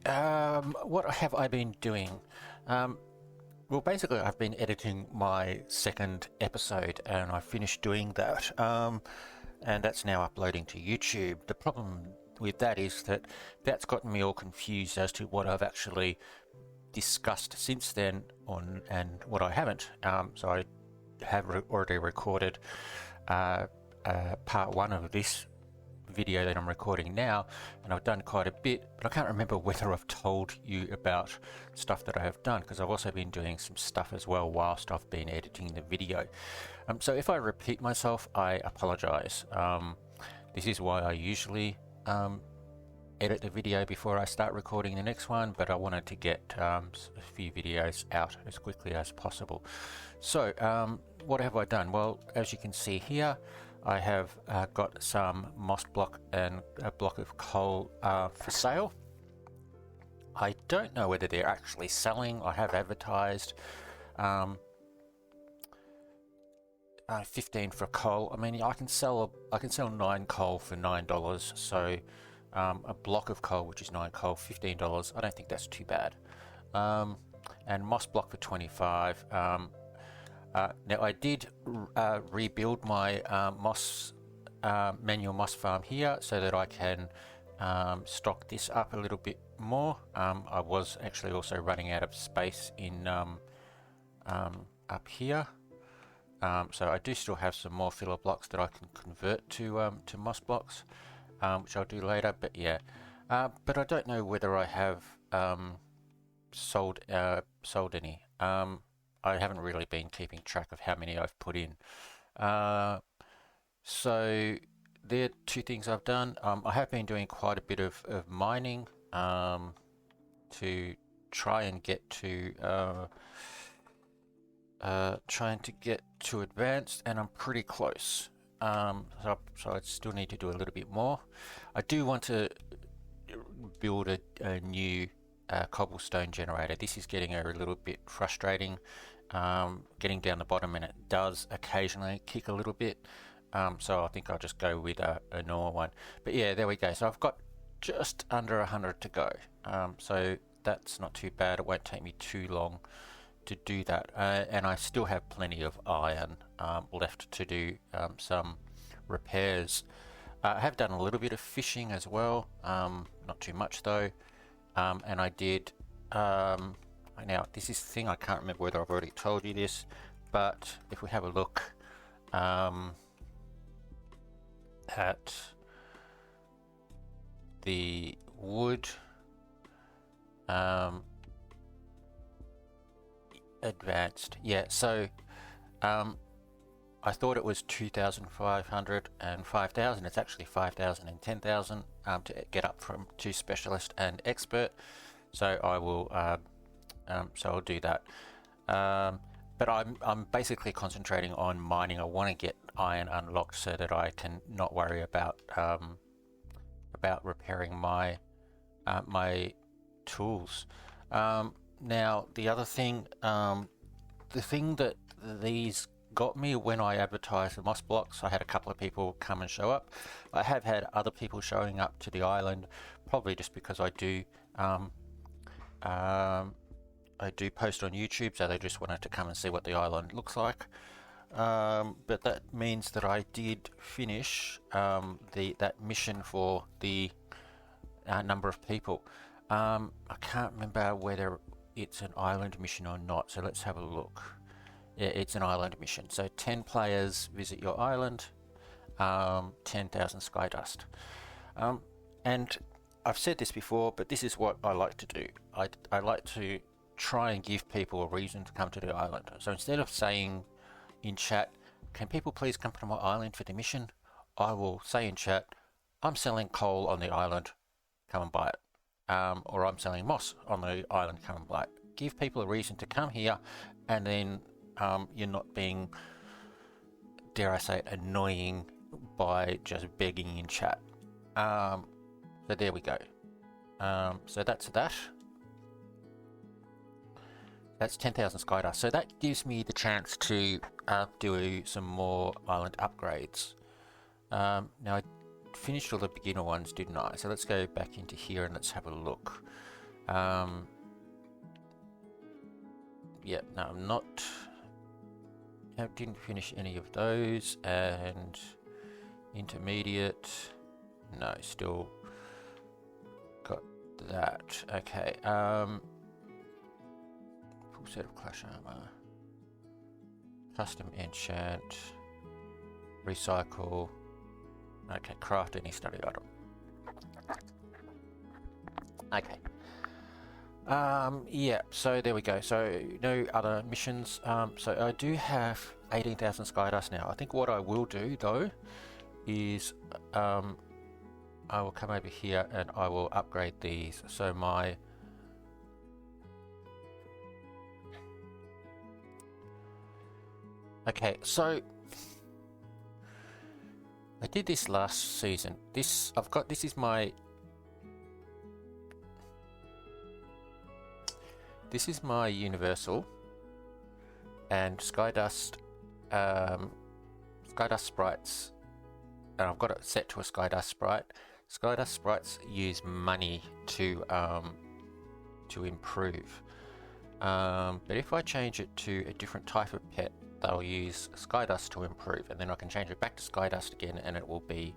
what have I been doing? Well, basically I've been editing my second episode, and I finished doing that, and that's now uploading to YouTube. The problem with that is that that's gotten me all confused as to what I've actually discussed since then and what I haven't. So I have already recorded part 1 of this video that I'm recording now, and I've done quite a bit, but I can't remember whether I've told you about stuff that I have done, because I've also been doing some stuff as well whilst I've been editing the video. So if I repeat myself, I apologize. This is why I usually edit the video before I start recording the next one, but I wanted to get a few videos out as quickly as possible. So what have I done? Well, as you can see here, I have got some moss block and a block of coal for sale. I don't know whether they're actually selling. I have advertised 15 for coal. I mean, I can sell 9 coal for $9. So a block of coal, which is 9 coal, $15. I don't think that's too bad. And moss block for 25. Now I did rebuild my manual moss farm here so that I can stock this up a little bit more. I was actually also running out of space in up here, so I do still have some more filler blocks that I can convert to moss blocks, which I'll do later. But yeah, but I don't know whether I have sold any. I haven't really been keeping track of how many I've put in. So there are 2 things I've done. I have been doing quite a bit of mining to try and get to advanced, and I'm pretty close. So I still need to do a little bit more. I do want to build a new cobblestone generator. This is getting a little bit frustrating, getting down the bottom, and it does occasionally kick a little bit, so I think I'll just go with a normal one. But yeah, there we go. So I've got just under 100 to go, so that's not too bad. It won't take me too long to do that, and I still have plenty of iron left to do some repairs. I have done a little bit of fishing as well, not too much though. And I did, now this is the thing, I can't remember whether I've already told you this, but if we have a look at the wood advanced. Yeah, so I thought it was 2,500 and 5,000. It's actually 5,000 and 10,000 to get up from to specialist and expert. So I will, so I'll do that. But I'm basically concentrating on mining. I want to get iron unlocked so that I can not worry about repairing my my tools. Now the other thing, the thing that these got me when I advertised the moss blocks, I had a couple of people come and show up. I have had other people showing up to the island, probably just because I do post on YouTube, so they just wanted to come and see what the island looks like. But that means that I did finish that mission for the number of people. I can't remember whether it's an island mission or not, so let's have a look. Yeah, it's an island mission. So 10 players visit your island, 10,000 Skydust. And I've said this before, but this is what I like to do. I like to try and give people a reason to come to the island. So instead of saying in chat, can people please come to my island for the mission? I will say in chat, I'm selling coal on the island, come and buy it. Or I'm selling moss on the island, come and buy it. Give people a reason to come here, and then you're not being, dare I say, annoying by just begging in chat. So there we go. So that's that. That's 10,000 Skydust. So that gives me the chance to do some more island upgrades. Now I finished all the beginner ones, didn't I? So let's go back into here and let's have a look. Yeah, no, I'm not. I didn't finish any of those. And intermediate, no, still got that. Okay. Full set of clash armor, custom enchant, recycle. Okay, craft any study item. Okay. Yeah, so there we go. So no other missions. So I do have 18,000 Skydust now. I think what I will do though is I will come over here and I will upgrade these. So my okay, so I did this last season. This is my universal and Skydust Skydust sprites, and I've got it set to a Skydust sprite. Skydust sprites use money to improve, but if I change it to a different type of pet, they'll use Skydust to improve, and then I can change it back to Skydust again and it will be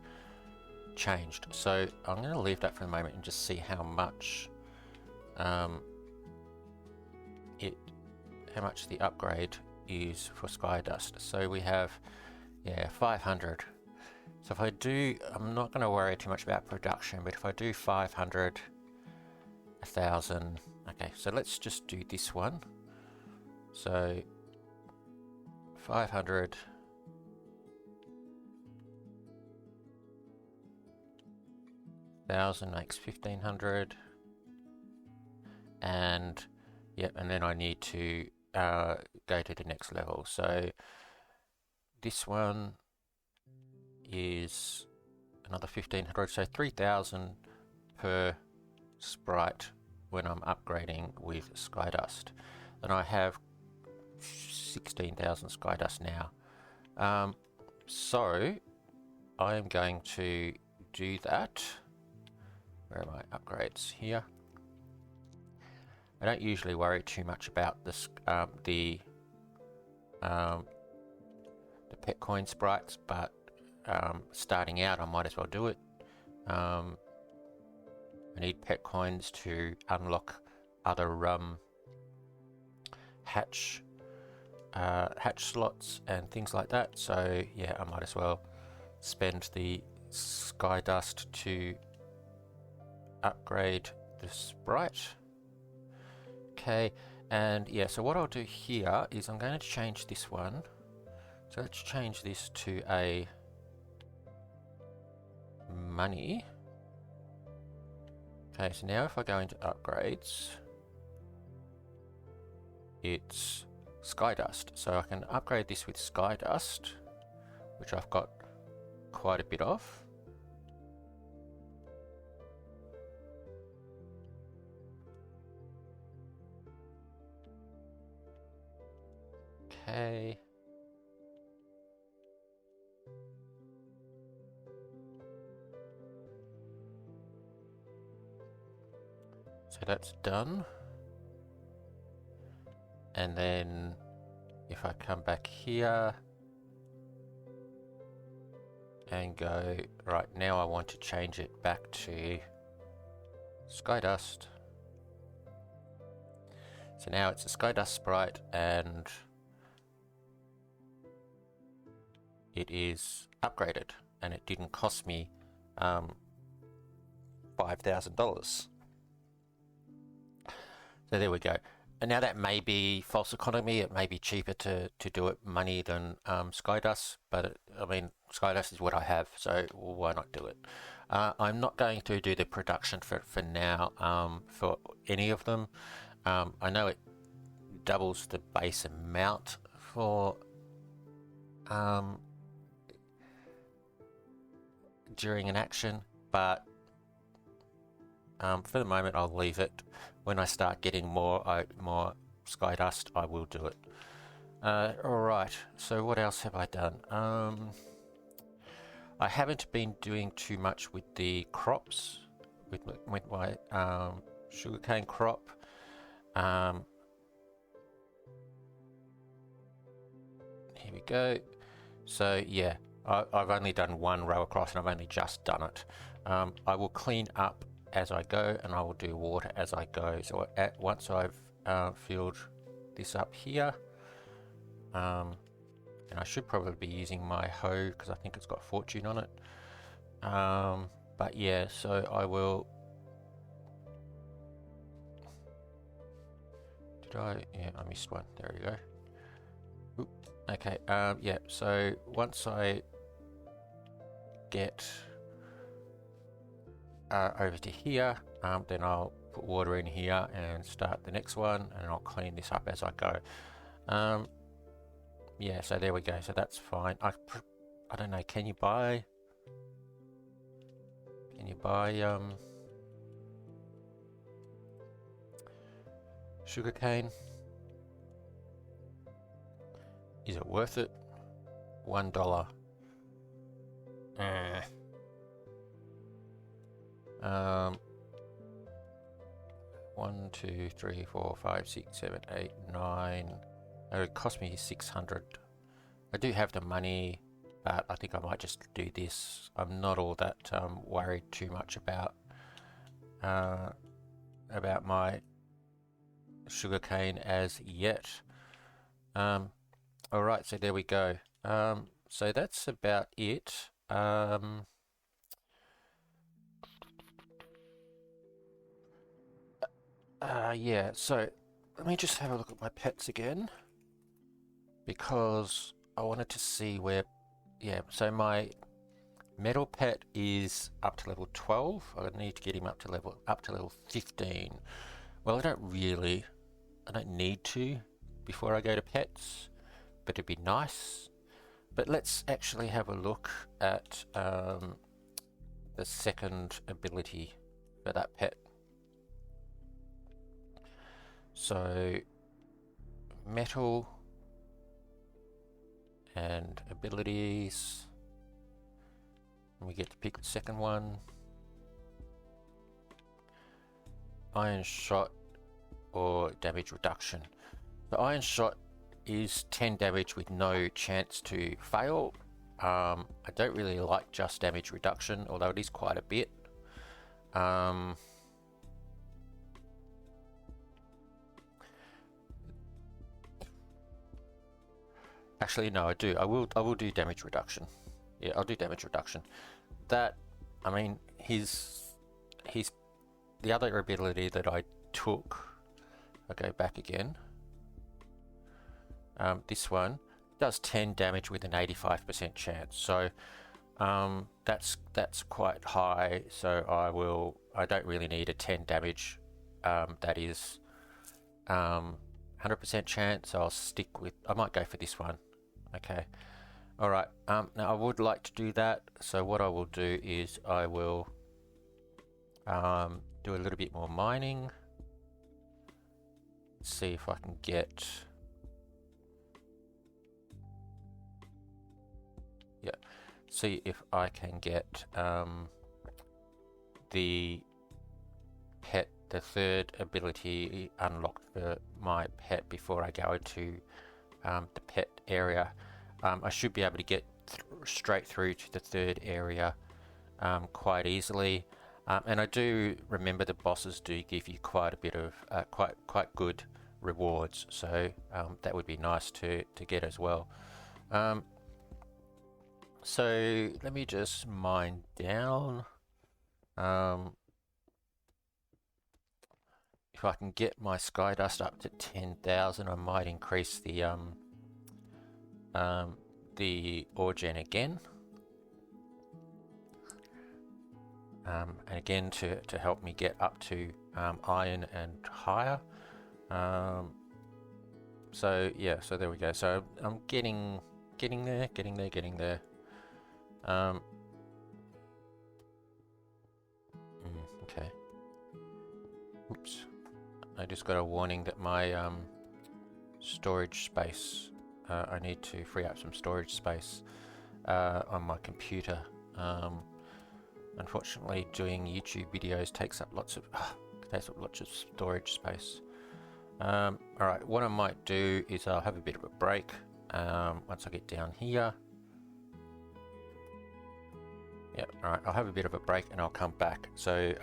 changed. So I'm going to leave that for the moment and just see how much how much the upgrade is for Skydust. So we have 500. So if I do, I'm not going to worry too much about production, but if I do 500, 1,000, okay, so let's just do this one. So 500, 1,000 makes 1,500, and yep, and then I need to go to the next level. So this one is another 1,500, so 3,000 per sprite when I'm upgrading with Skydust. And I have 16,000 Skydust now. So I am going to do that. Where are my upgrades? Here. I don't usually worry too much about this, the pet coin sprites, but starting out I might as well do it. I need pet coins to unlock other hatch slots and things like that, so yeah, I might as well spend the Skydust to upgrade the sprite. Okay, and yeah, so what I'll do here is I'm going to change this one. So let's change this to a money. Okay, so now if I go into upgrades, it's Skydust. So I can upgrade this with Skydust, which I've got quite a bit of. Okay. So that's done. And then if I come back here and go, right, now I want to change it back to Skydust. So now it's a Skydust sprite and it is upgraded and it didn't cost me $5,000. So there we go. And now that may be false economy. It may be cheaper to do it money than Skydust, but I mean, Skydust is what I have, so why not do it? I'm not going to do the production for now for any of them. I know it doubles the base amount for during an action, but for the moment I'll leave it. When I start getting more Skydust, I will do it. Alright, so what else have I done? I haven't been doing too much with the crops, with my sugarcane crop. Here we go. So yeah, I've only done one row across and I've only just done it. I will clean up as I go and I will do water as I go. So once I've filled this up here, and I should probably be using my hoe because I think it's got fortune on it. But yeah, so I will. Yeah, I missed one. There we go. Oop. Okay. Yeah. So once I get over to here, then I'll put water in here and start the next one, and I'll clean this up as I go. Yeah, so there we go. So that's fine. I don't know. Can you buy sugarcane? Is it worth it? $1. 1, 2, 3, 4, 5, 6, 7, 8, 9. It would cost me 600. I do have the money, but I think I might just do this. I'm not all that worried too much about my sugarcane as yet. All right, so there we go. So that's about it. Yeah, so let me just have a look at my pets again, because I wanted to see where, yeah, so my metal pet is up to level 12. I need to get him up to level 15. Well, I don't need to before I go to pets, but it'd be nice. But let's actually have a look at the second ability for that pet. So metal and abilities, and we get to pick the second one. Iron shot or damage reduction. The iron shot is 10 damage with no chance to fail. I don't really like just damage reduction, although it is quite a bit. Actually, no, I do. I will do damage reduction. Yeah, I'll do damage reduction. That, I mean, his the other ability that I took, I'll go back again. This one does 10 damage with an 85% chance. So that's quite high. So I don't really need a 10 damage. That is 100% chance. So I'll stick with. I might go for this one. Okay. All right. Now I would like to do that. So what I will do is I will do a little bit more mining. See if I can get. Yeah. See if I can get the pet, the third ability unlocked for my pet before I go into the pet area. I should be able to get straight through to the third area quite easily. And I do remember the bosses do give you quite a bit of quite good rewards, so that would be nice to get as well. So let me just mine down. If I can get my sky dust up to 10,000, I might increase the ore gen again. And again to help me get up to iron and higher. So yeah, so there we go. So I'm getting there. Okay. Oops. I just got a warning that my storage space. I need to free up some storage space on my computer. Unfortunately, doing YouTube videos takes up lots of storage space. Alright, what I might do is I'll have a bit of a break once I get down here. Yeah, alright, I'll have a bit of a break and I'll come back. So,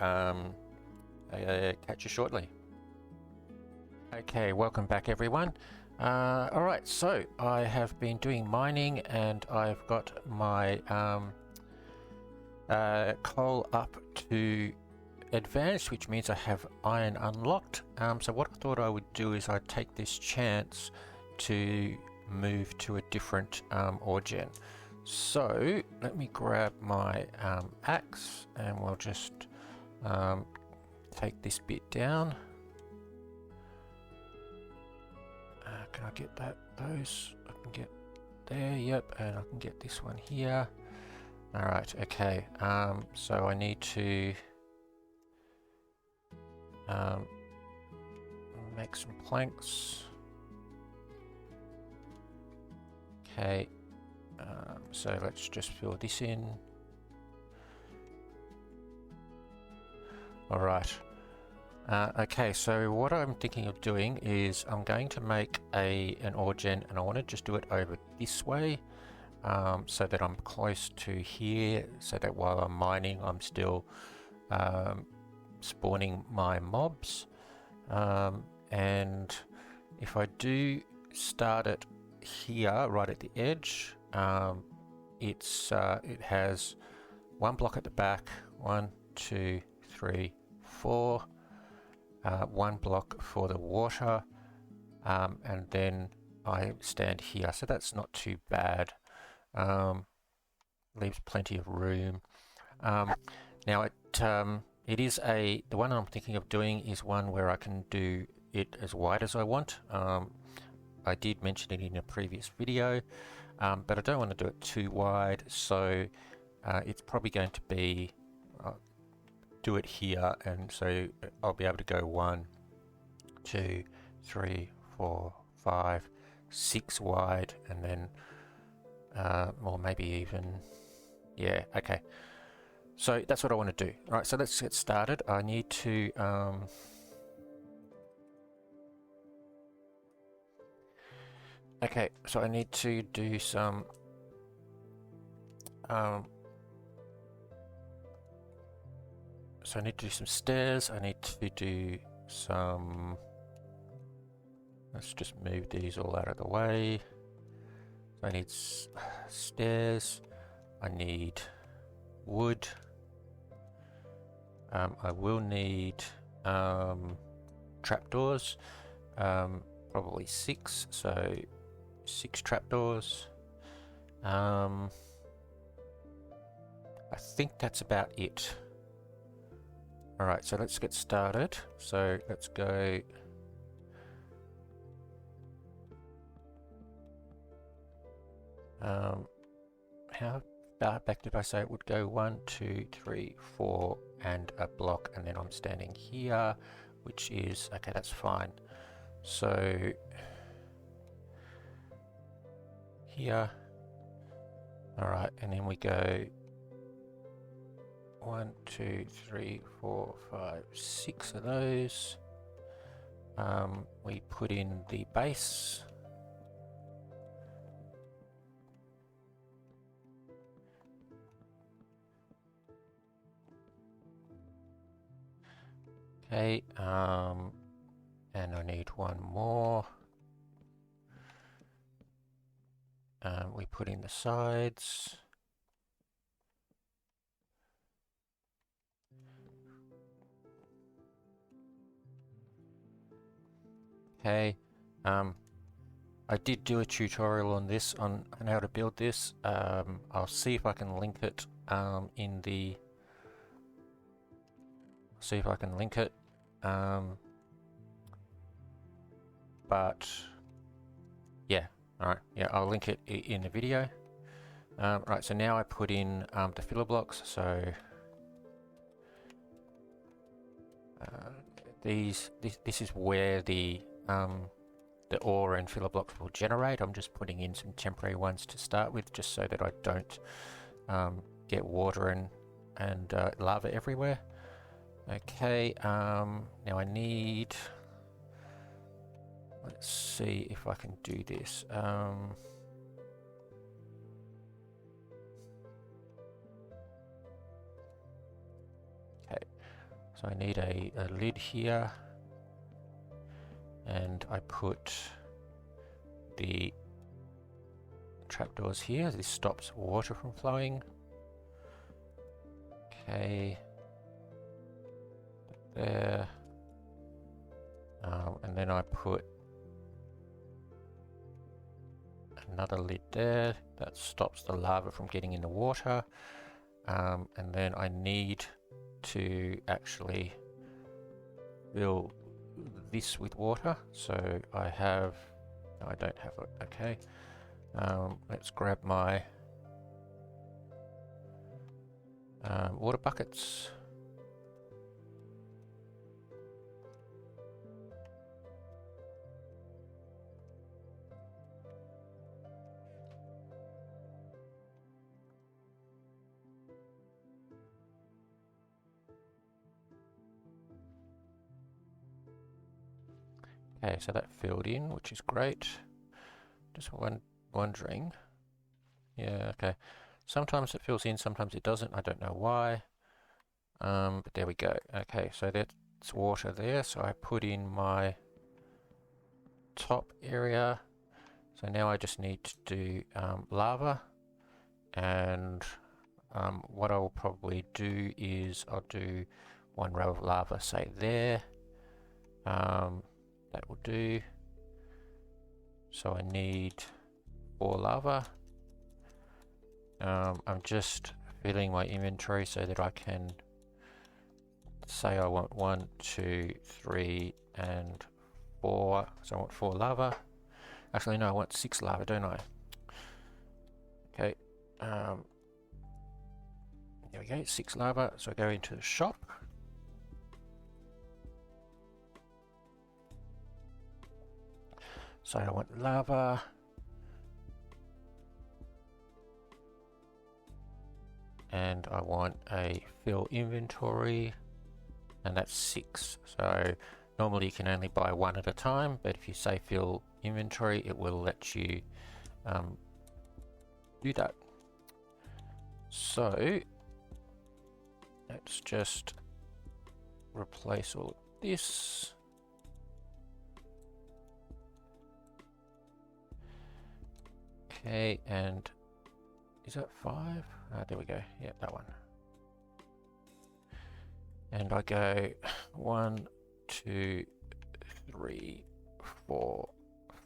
catch you shortly. Okay, welcome back everyone. Alright, so I have been doing mining and I've got my coal up to advanced, which means I have iron unlocked. So what I thought I would do is I'd take this chance to move to a different ore gen. So let me grab my axe and we'll just take this bit down. Can I get those? I can get there, yep, and I can get this one here. Alright, okay, so I need to make some planks. Okay, so let's just fill this in. Alright, okay, so what I'm thinking of doing is I'm going to make an ore gen and I want to just do it over this way. So that I'm close to here, so that while I'm mining I'm still spawning my mobs. And if I do start it here right at the edge, it has one block at the back, 1, 2, 3, 4, one block for the water, and then I stand here, so that's not too bad. Leaves plenty of room. Now it is the one I'm thinking of doing is one where I can do it as wide as I want. I did mention it in a previous video, but I don't want to do it too wide, so it's probably going to be do it here, and so I'll be able to go 1, 2, 3, 4, 5, 6 wide, and then or maybe even, yeah, okay. So that's what I want to do. All right, so let's get started. I need to okay, so I need to do some so I need to do some stairs. I need to do some, let's just move these all out of the way. I need stairs, I need wood, I will need trapdoors, probably 6, so 6 trapdoors. I think that's about it. Alright, so let's get started. So let's go. How far back did I say it would go? 1, 2, 3, 4, and a block, and then I'm standing here, which is okay. That's fine. So here, all right, and then we go 1, 2, 3, 4, 5, 6 of those. We put in the base. Okay, and I need one more. We put in the sides. Okay, I did do a tutorial on this, on how to build this. I'll see if I can link it in the. See if I can link it. But yeah, all right, yeah, I'll link it in the video. Right, so now I put in the filler blocks. So this is where the ore and filler blocks will generate. I'm just putting in some temporary ones to start with, just so that I don't get water and lava everywhere. Okay, now I need. Let's see if I can do this. Okay, so I need a lid here, and I put the trapdoors here. This stops water from flowing. Okay, there, and then I put another lid there that stops the lava from getting in the water, and then I need to actually fill this with water. So I have, no, I don't have it. Okay, let's grab my water buckets. Okay, so that filled in, which is great. Just wondering. Yeah, okay. Sometimes it fills in, sometimes it doesn't. I don't know why. But there we go. Okay, so that's water there. So I put in my top area. So now I just need to do lava. And what I will probably do is I'll do one row of lava, say there. That will do. So I need 4 lava. I'm just filling my inventory so that I can say I want 1, 2, 3, and 4. So I want 4 lava. Actually, no, I want 6 lava, don't I? Okay. There we go, 6 lava. So I go into the shop. So I want lava. And I want a fill inventory, and that's 6. So normally you can only buy 1 at a time, but if you say fill inventory, it will let you do that. So let's just replace all of this. Okay, and is that 5? There we go. Yeah, that one. and I go 1, 2, 3, 4,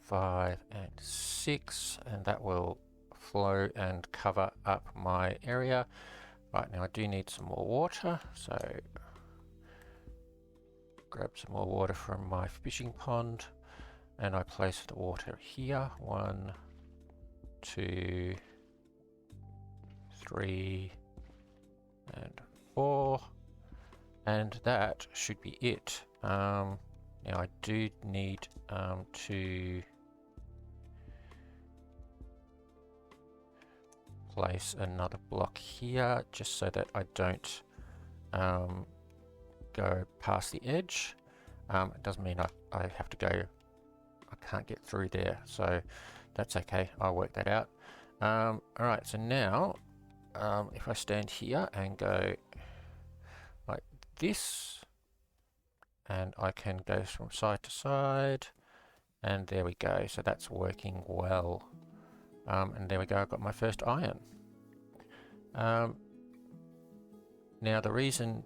5, and 6, and that will flow and cover up my area. Right, now I do need some more water, so grab some more water from my fishing pond, and I place the water here. 1, 2, 3, and 4, and that should be it. Now I do need to place another block here, just so that I don't go past the edge. It doesn't mean I have to go, I can't get through there, so that's okay, I'll work that out. Alright, so now if I stand here and go like this, and I can go from side to side, and there we go, so that's working well. And there we go, I've got my first iron. Now the reason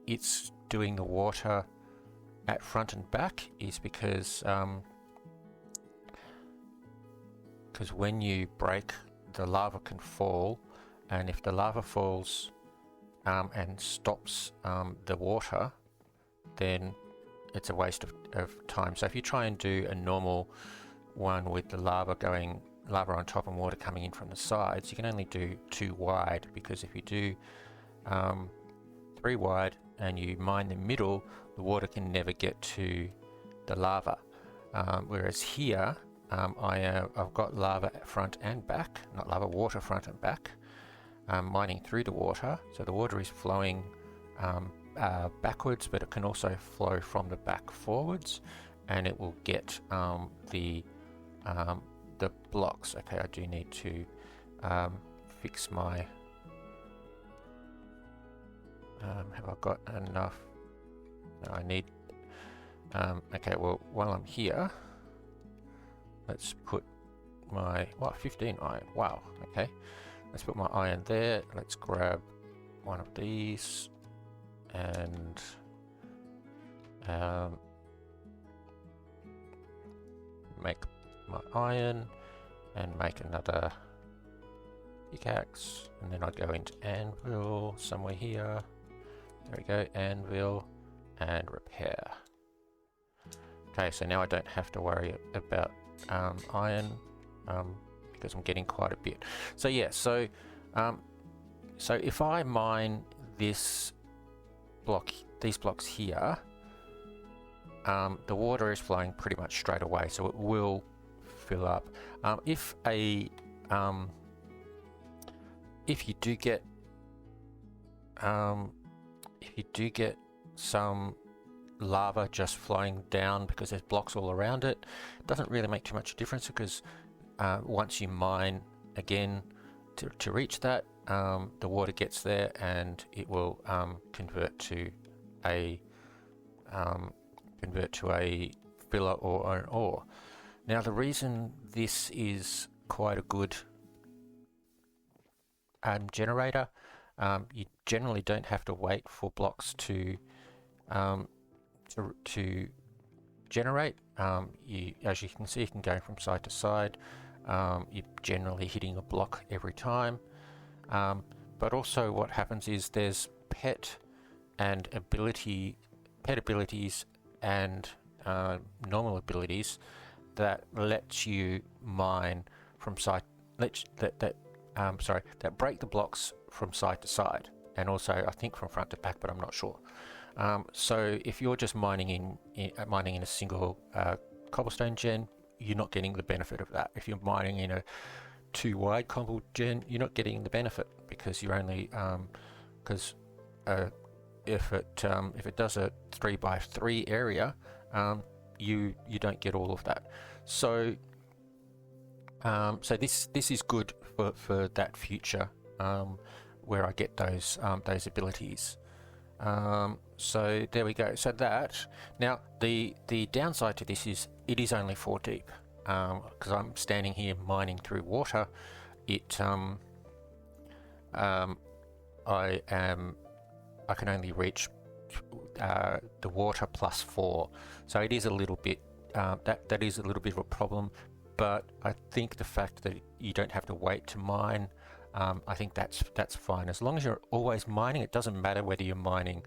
it's doing the water at front and back is because when you break, the lava can fall, and if the lava falls and stops the water, then it's a waste of time. So if you try and do a normal one with the lava on top and water coming in from the sides, you can only do 2 wide, because if you do 3 wide and you mine the middle, the water can never get to the lava. Whereas here, I've got lava front and back, not lava, water front and back, mining through the water, so the water is flowing backwards, but it can also flow from the back forwards, and it will get the blocks. Okay, I do need to fix my have I got enough? No, I need okay, well, while I'm here, let's put my 15 iron. Wow, okay, let's put my iron there. Let's grab one of these and make my iron and make another pickaxe, and then I go into anvil somewhere here. There we go, anvil and repair. Okay, so now I don't have to worry about iron because I'm getting quite a bit. So yeah, so if I mine this block, these blocks here, the water is flowing pretty much straight away, so it will fill up. If you do get some lava just flowing down because there's blocks all around it, it doesn't really make too much difference, because once you mine again to reach that, the water gets there and it will convert to a filler or an ore. Now the reason this is quite a good generator, you generally don't have to wait for blocks to generate. As you can see, you can go from side to side. You're generally hitting a block every time. But also what happens is there's pet abilities and normal abilities that lets you mine from side, that break the blocks from side to side, and also I think from front to back, but I'm not sure. So if you're just mining in a single cobblestone gen, you're not getting the benefit of that. If you're mining in a 2 wide cobble gen, you're not getting the benefit, because you're only if it does a 3x3 area, you don't get all of that. So this is good for that future, where I get those abilities. So there we go. So that, now the downside to this is it is only 4 deep, because I'm standing here mining through water. I can only reach the water +4, so it is a little bit that is a little bit of a problem. But I think the fact that you don't have to wait to mine, I think that's fine as long as you're always mining. It doesn't matter whether you're mining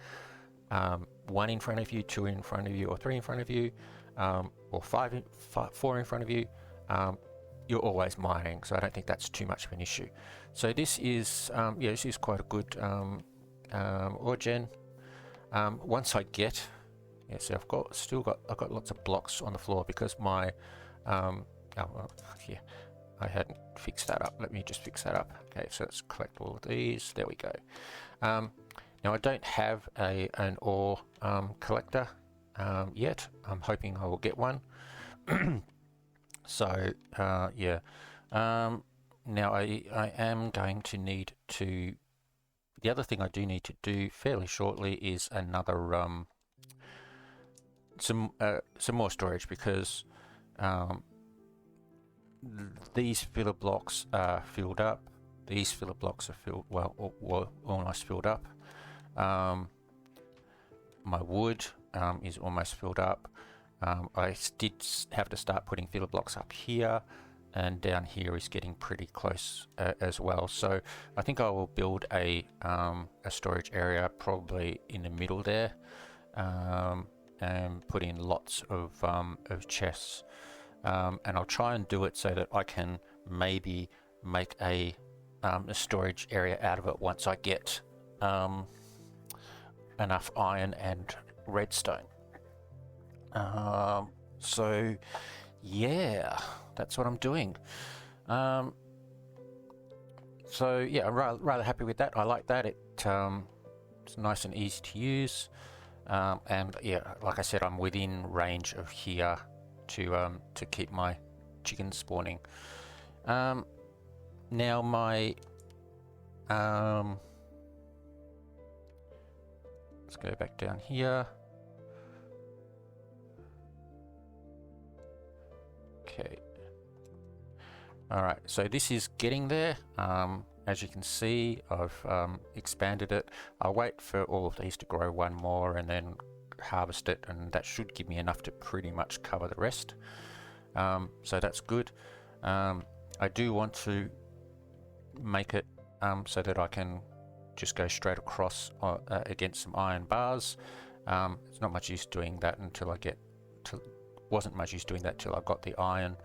1 in front of you, 2 in front of you, or 3 in front of you, or 4 in front of you. You're always mining, so I don't think that's too much of an issue. So this is this is quite a good ore gen. Once I get so I've got lots of blocks on the floor because my I hadn't fixed that up. Let me just fix that up. Okay, so let's collect all of these. There we go. Now I don't have an ore collector yet. I'm hoping I will get one. So yeah. Now I am going to need to. The other thing I do need to do fairly shortly is another some more storage, because these filler blocks are filled up. These filler blocks are filled, almost filled up. My wood is almost filled up. I did have to start putting filler blocks up here, and down here is getting pretty close as well. So I think I will build a storage area probably in the middle there, and put in lots of chests. And I'll try and do it so that I can maybe make a storage area out of it once I get enough iron and redstone. So yeah, that's what I'm doing. So yeah, I'm rather happy with that. I like that. It's nice and easy to use. And yeah, like I said, I'm within range of here to keep my chickens spawning. Now my let's go back down here. Okay. All right, so this is getting there. As you can see, I've expanded it. I'll wait for all of these to grow one more and then harvest it, and that should give me enough to pretty much cover the rest. So that's good. I do want to make it so that I can just go straight across against some iron bars. It's not much use doing that until I get to. Wasn't much use doing that till I got the iron,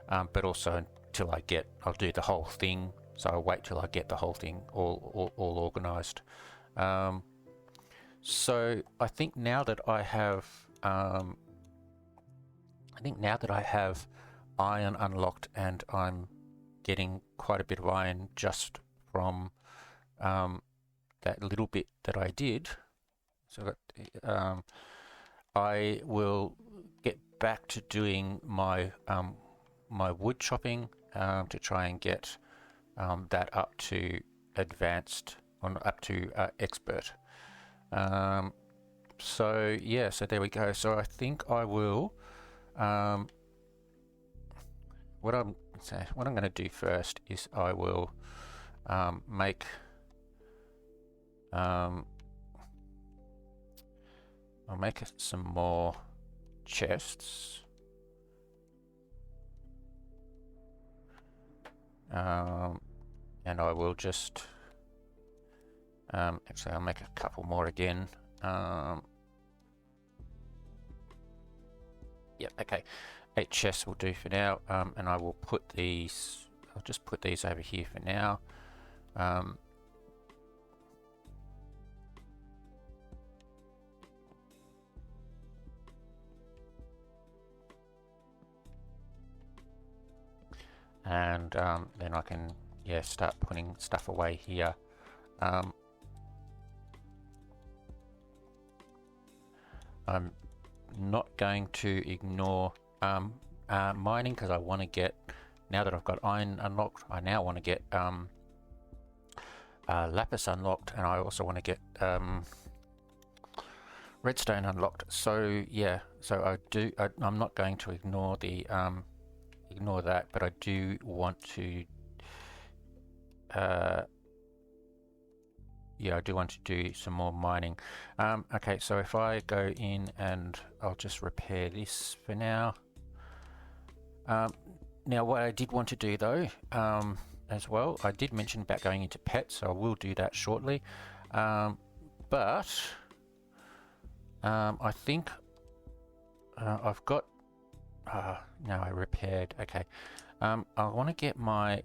but also until I'll do the whole thing. So I'll wait till I get the whole thing all organized. So I think now that I have iron unlocked, and I'm getting quite a bit of iron just from that little bit that I did. So that, I will get back to doing my my wood chopping to try and get that up to advanced, up to expert. So yeah, so there we go. So I think I will. What I'm going to do first is I will make. I'll make some more chests. And I will just actually I'll make a couple more again. Yeah, okay, 8 chests will do for now. And I will put these, I'll just put these over here for now. And then I can start putting stuff away here. I'm not going to ignore mining, because I want to get, now that I've got iron unlocked, I now want to get lapis unlocked, and I also want to get redstone unlocked. So yeah, so I'm not going to ignore the ignore that, but I do want to yeah, I do want to do some more mining. Okay, so if I go in and I'll just repair this for now. Now what I did want to do though, as well, I did mention about going into pets, so I will do that shortly. But I think I've got, no, I repaired, okay. I want to get my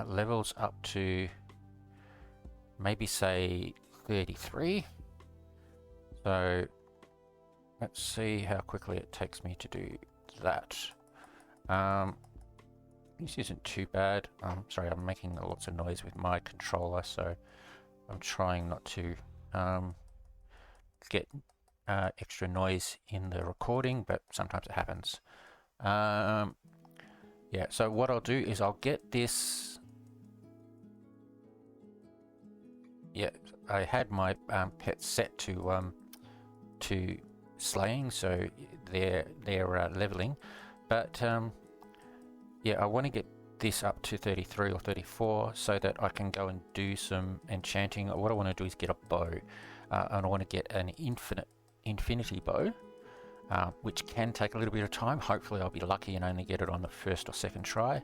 levels up to maybe say 33. So let's see how quickly it takes me to do that. This isn't too bad. Sorry, I'm making lots of noise with my controller, so I'm trying not to get extra noise in the recording, but sometimes it happens. Yeah, so what I'll do is I'll get this. Yeah, I had my pets set to slaying, so they're leveling, but yeah, I want to get this up to 33 or 34 so that I can go and do some enchanting. What I want to do is get a bow, and I want to get an infinity bow, which can take a little bit of time. Hopefully I'll be lucky and only get it on the first or second try,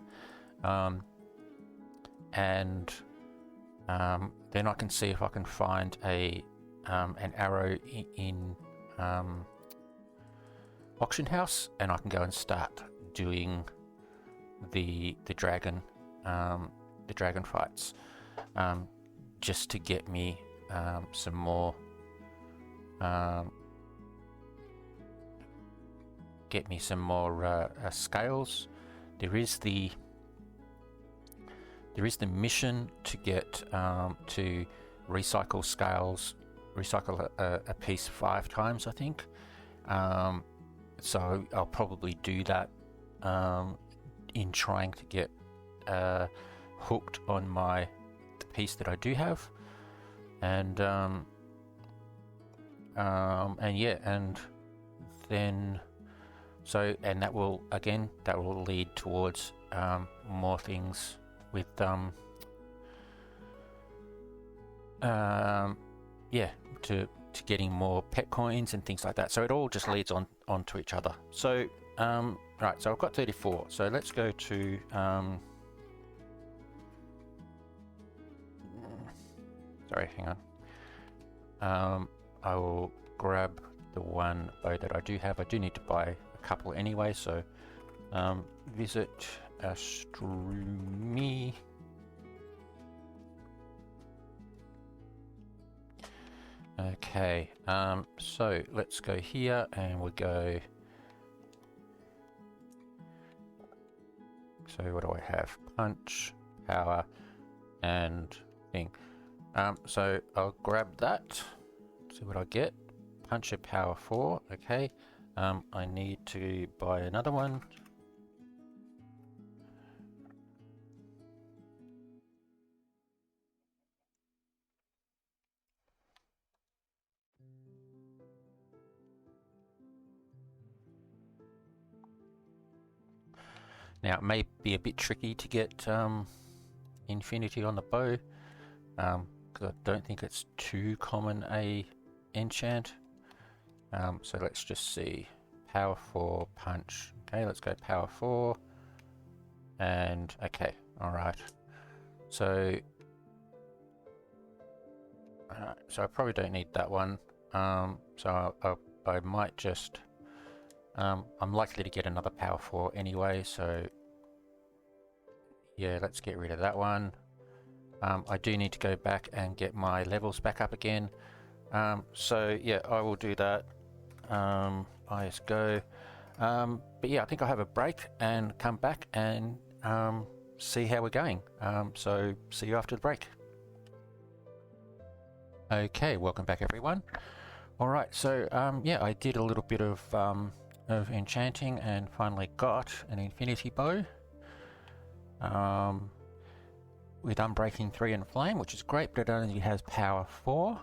and then I can see if I can find an arrow in auction house, and I can go and start doing the dragon fights, just to get me some more scales. There is the mission to get to recycle scales, recycle a piece 5 times, I think. So I'll probably do that in trying to get hooked on the piece that I do have, and yeah, and then and that will lead towards more things with yeah, to getting more pet coins and things like that. So it all just leads on to each other. So right, so I've got 34. So let's go to sorry, hang on. I will grab the one bow that I do have. I do need to buy a couple anyway, so visit Astrumi. Okay, so let's go here and we'll go. So what do I have? Punch, power, and thing. So I'll grab that. See what I get. Punch of power 4. Okay. I need to buy another one. Now it may be a bit tricky to get infinity on the bow, because I don't think it's too common a enchant. So let's just see. Power 4, punch. Okay, let's go power 4. And okay, alright. So I probably don't need that one. So I might just I'm likely to get another power 4 anyway, so yeah, let's get rid of that one. I do need to go back and get my levels back up again. So yeah, I will do that. IS go. But yeah, I think I'll have a break and come back and see how we're going. So see you after the break. Okay, welcome back everyone. Alright, so yeah, I did a little bit of enchanting and finally got an infinity bow with Unbreaking 3 and Flame, which is great, but it only has power 4.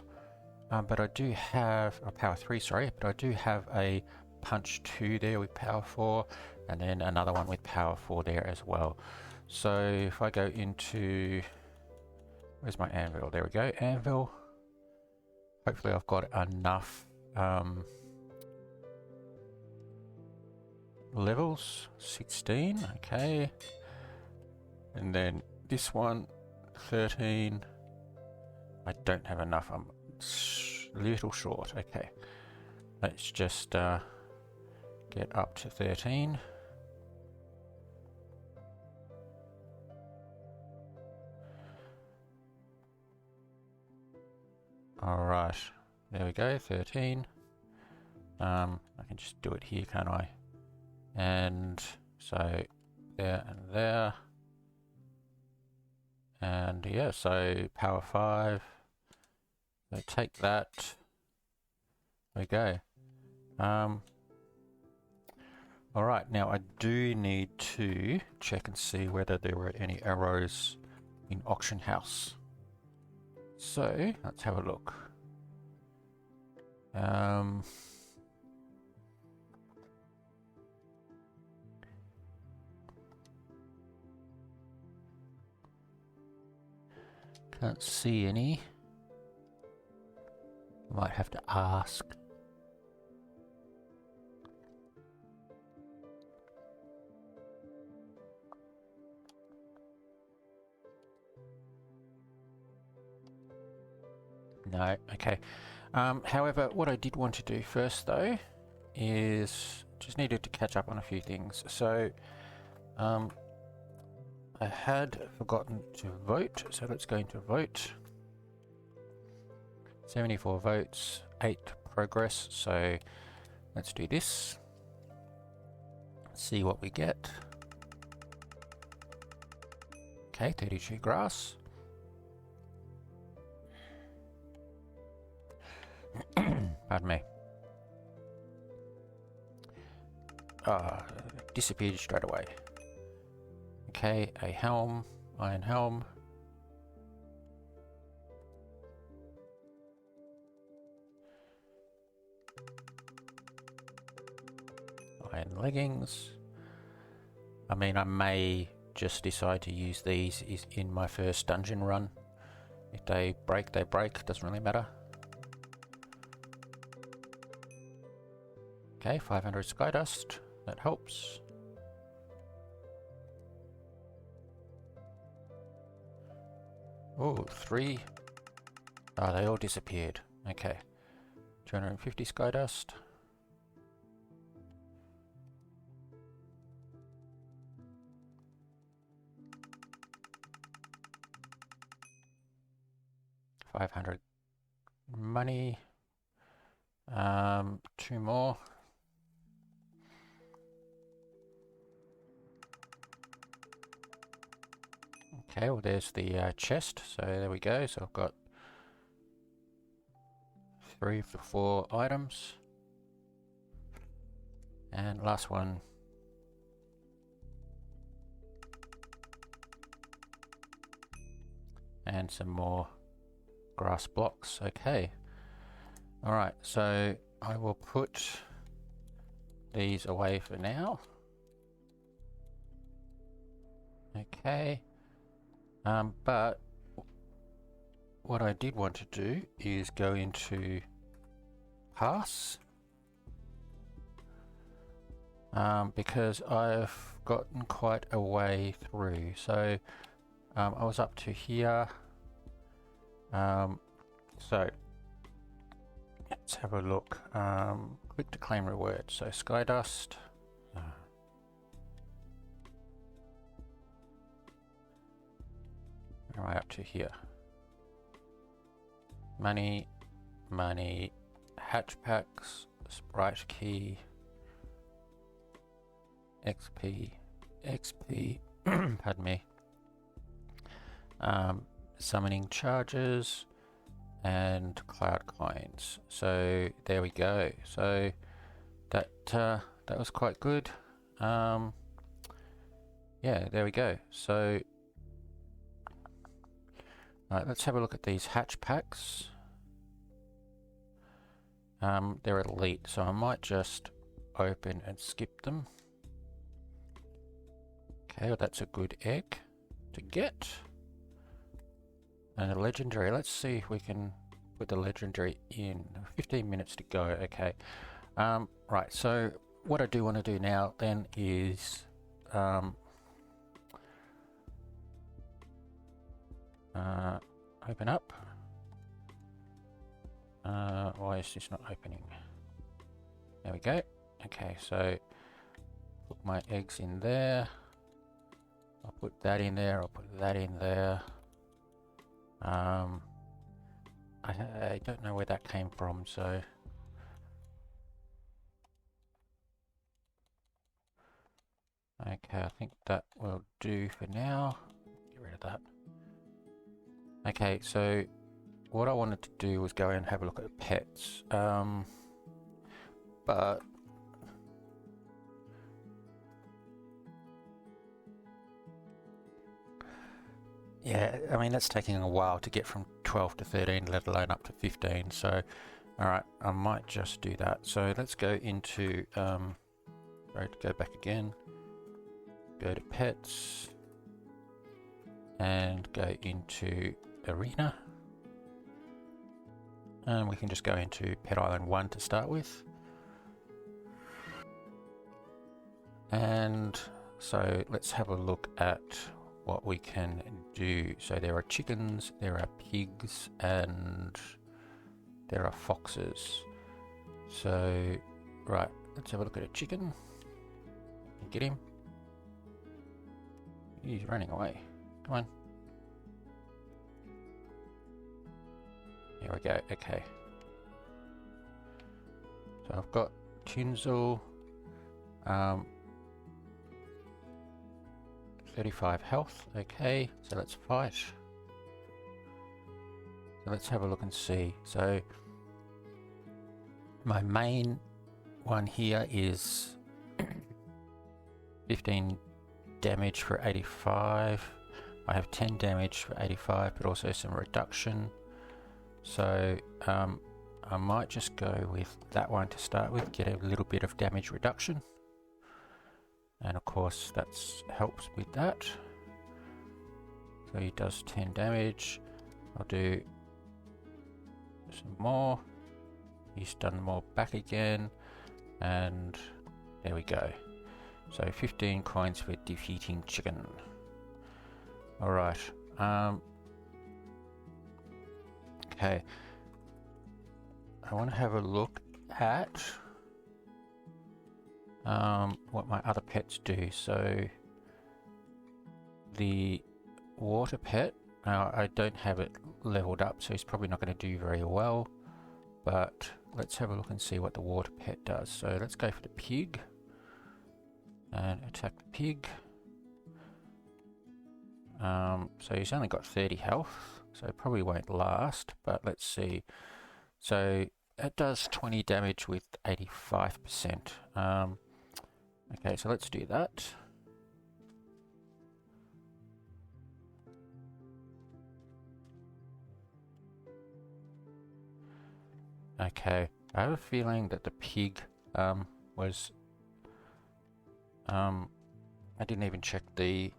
But I do have power 3, sorry, but I do have a punch 2 there with power 4, and then another one with power 4 there as well. So if I go into, Where's my anvil? There we go, anvil. Hopefully I've got enough levels. 16, okay. And then this one, 13. I don't have enough, I'm a little short. Okay, let's just get up to 13. Alright, there we go, 13. I can just do it here, can't I? And so there and there. And yeah, so power 5. So take that. There we go. Alright, now I do need to check and see whether there were any arrows in auction house. So let's have a look. Can't see any. Might have to ask. No, okay. However, what I did want to do first though is just needed to catch up on a few things. So I had forgotten to vote, so let's go into vote. 74 votes, 8 progress, so let's do this. See what we get. Okay, 32 grass. Pardon me. Disappeared straight away. Okay, a helm, iron helm. Iron leggings. I mean, I may just decide to use these in my first dungeon run. If they break, they break, doesn't really matter. Okay, 500 sky dust, that helps. Oh, 3. Oh, they all disappeared. Okay. 250 sky dust. $500 money. 2 more. Okay, well there's the chest, so there we go. So I've got 3 of the 4 items. And last one. And some more grass blocks. Okay. Alright, so I will put these away for now. Okay. But what I did want to do is go into pass, because I've gotten quite a way through. So I was up to here. So let's have a look. Click to claim reward. So sky dust. Right up to here. Money, hatch packs, sprite key, XP, pardon me, summoning charges, and cloud coins. So there we go. So that was quite good. Yeah, there we go. So let's have a look at these hatch packs. They're elite, so I might just open and skip them. Okay, well that's a good egg to get. And the legendary, let's see if we can put the legendary in. 15 minutes to go. Okay. Right, so what I do want to do now then is open up. Why is this not opening? There we go. Okay, so put my eggs in there. I'll put that in there. I'll put that in there. I don't know where that came from, so okay, I think that will do for now. Get rid of that. Okay, so what I wanted to do was go and have a look at pets, but yeah, I mean that's taking a while to get from 12 to 13, let alone up to 15. So, all right, I might just do that. So let's go into, sorry, to go back again. Go to pets and go into arena. And we can just go into Pet Island 1 to start with. And so let's have a look at what we can do. So there are chickens, there are pigs, and there are foxes. So, right, let's have a look at a chicken. Get him. He's running away. Come on. There we go. Okay. So I've got Tinsel, 35 health. Okay, so let's fight. So let's have a look and see. So my main one here is 15 damage for 85. I have 10 damage for 85, but also some reduction. So I might just go with that one to start with, get a little bit of damage reduction. And of course that helps with that. So he does 10 damage. I'll do some more. He's done more back again. And there we go. So 15 coins for defeating chicken. Alright. Okay. I want to have a look at what my other pets do. So the water pet, now I don't have it leveled up, so he's probably not going to do very well, but let's have a look and see what the water pet does. So let's go for the pig and attack the pig. So he's only got 30 health, so it probably won't last, but let's see. So it does 20 damage with 85%. Okay, so let's do that. Okay, I have a feeling that the pig was I didn't even check the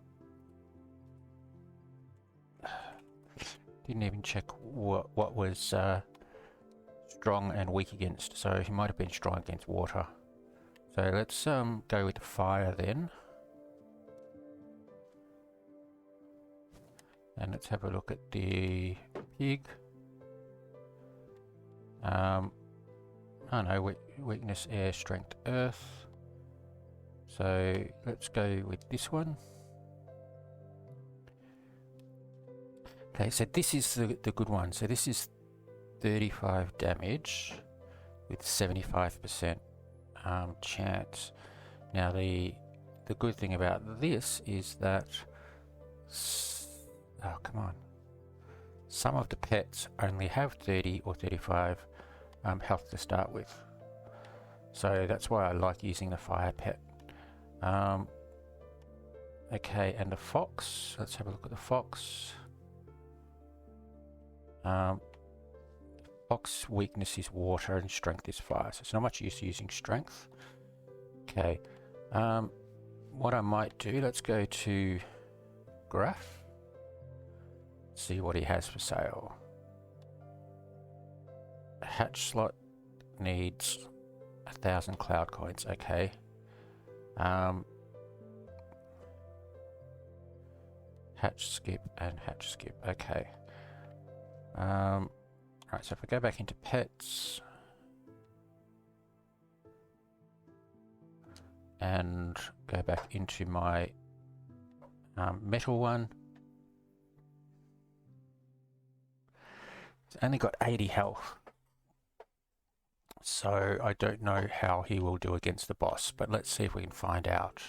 what was strong and weak against, so he might have been strong against water. So let's go with the fire then. And let's have a look at the pig. Oh no, weakness, air, strength, earth. So let's go with this one. Okay, so this is the good one. So this is 35 damage with 75% chance. Now the good thing about this is that oh come on, some of the pets only have 30 or 35 health to start with, so that's why I like using the fire pet. Okay, and the fox, let's have a look at the fox. Fox weakness is water and strength is fire, so it's not much use using strength. Okay, what I might do, let's go to graph. see what he has for sale. A hatch slot needs 1,000 cloud coins. Okay. Hatch skip and hatch skip. Okay. Right, so if I go back into pets and go back into my metal one, it's only got 80 health. So I don't know how he will do against the boss, but let's see if we can find out.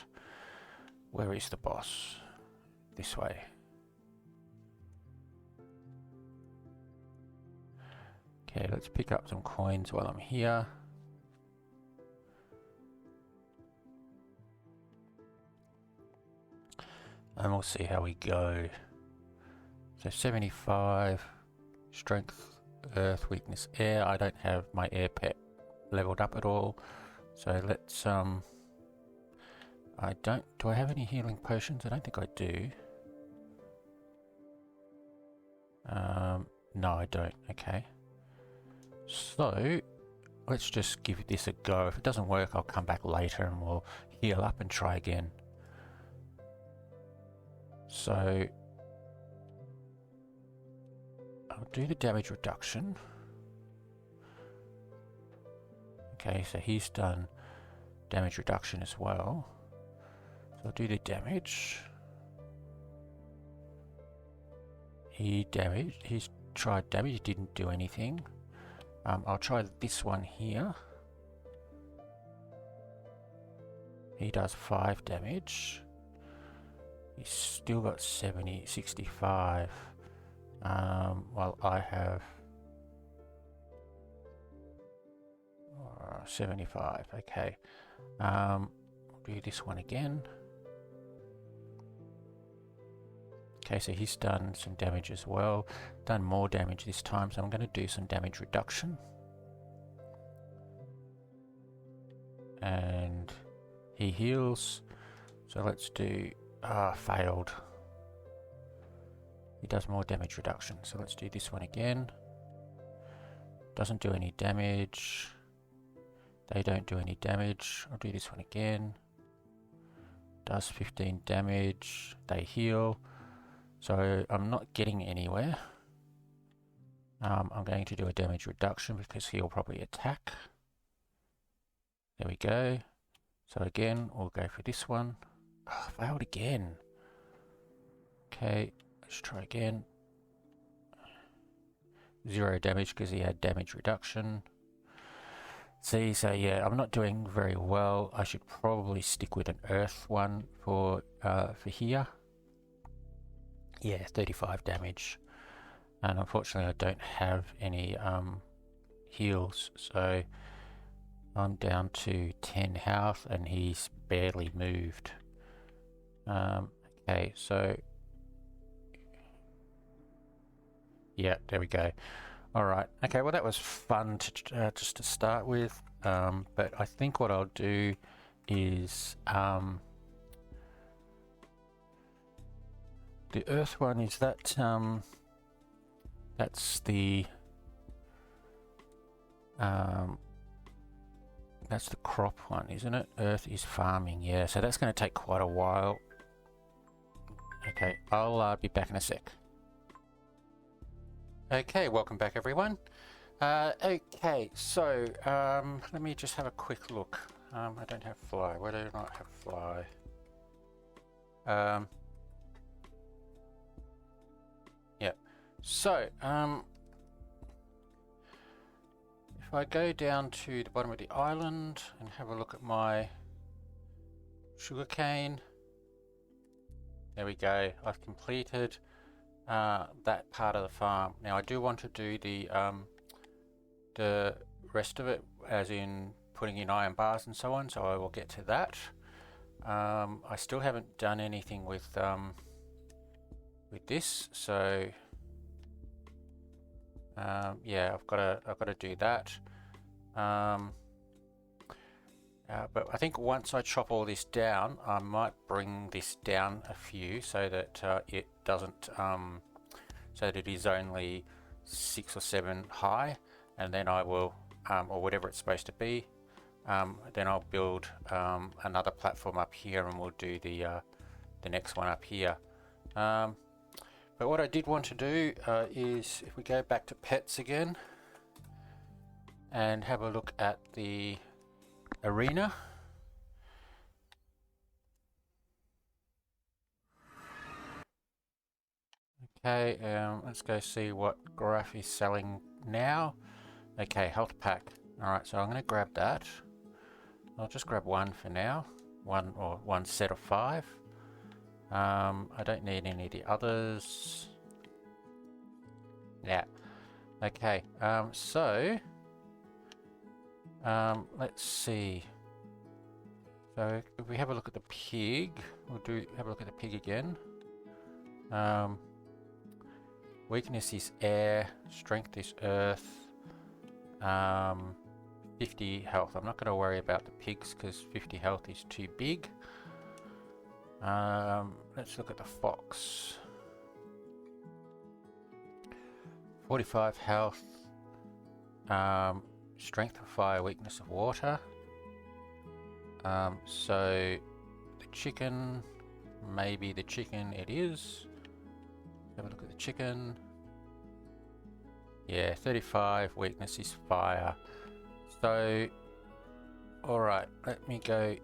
Where is the boss? This way. Okay, let's pick up some coins while I'm here. And we'll see how we go. So 75, strength, earth, weakness, air. I don't have my air pet leveled up at all. So let's, do I have any healing potions? I don't think I do. No, I don't. Okay. So, let's just give this a go. If it doesn't work, I'll come back later and we'll heal up and try again. So, I'll do the damage reduction. Okay, so he's done damage reduction as well. So I'll do the damage. He's tried damage, he didn't do anything. I'll try this one here. He does 5 damage. He's still got 65. Well, I have 75. Okay. I'll do this one again. Okay, so he's done some damage as well. Done more damage this time, so I'm going to do some damage reduction. And he heals. So let's do... failed. He does more damage reduction. So let's do this one again. Doesn't do any damage. They don't do any damage. I'll do this one again. Does 15 damage. They heal. So I'm not getting anywhere. I'm going to do a damage reduction because he'll probably attack. There we go. So again, we'll go for this one. Oh, failed again. Okay, let's try again. 0 damage because he had damage reduction. See, so yeah, I'm not doing very well. I should probably stick with an earth one for here. Yeah, 35 damage. And unfortunately I don't have any heals, so I'm down to 10 health and he's barely moved. Okay, so yeah, there we go. All right. Okay, well that was fun to just to start with. But I think what I'll do is the earth one is that that's the crop one, isn't it? Earth is farming. Yeah, so that's going to take quite a while. Okay, I'll be back in a sec. Okay, welcome back everyone. Okay, so let me just have a quick look. I don't have fly. Why do I not have fly? Yeah. So if I go down to the bottom of the island and have a look at my sugarcane, there we go. I've completed that part of the farm. Now I do want to do the rest of it, as in putting in iron bars and so on, so I will get to that. I still haven't done anything with this, so yeah, I've got to do that. But I think once I chop all this down, I might bring this down a few so that it doesn't so that it is only 6 or 7 high, and then I will, or whatever it's supposed to be, then I'll build another platform up here, and we'll do the next one up here. But what I did want to do is, if we go back to pets again and have a look at the arena. Okay, let's go see what graph is selling now. Okay, health pack. Alright, so I'm going to grab that. I'll just grab one for now. One set of 5. I don't need any of the others. Yeah. Okay, so let's see. So if we have a look at the pig, have a look at the pig again. Weakness is air, strength is earth, 50 health. I'm not going to worry about the pigs because 50 health is too big. Let's look at the fox. 45 health, strength of fire, weakness of water. So the chicken, maybe the chicken it is. Have a look at the chicken. Yeah, 35, weakness is fire. So, alright, let me go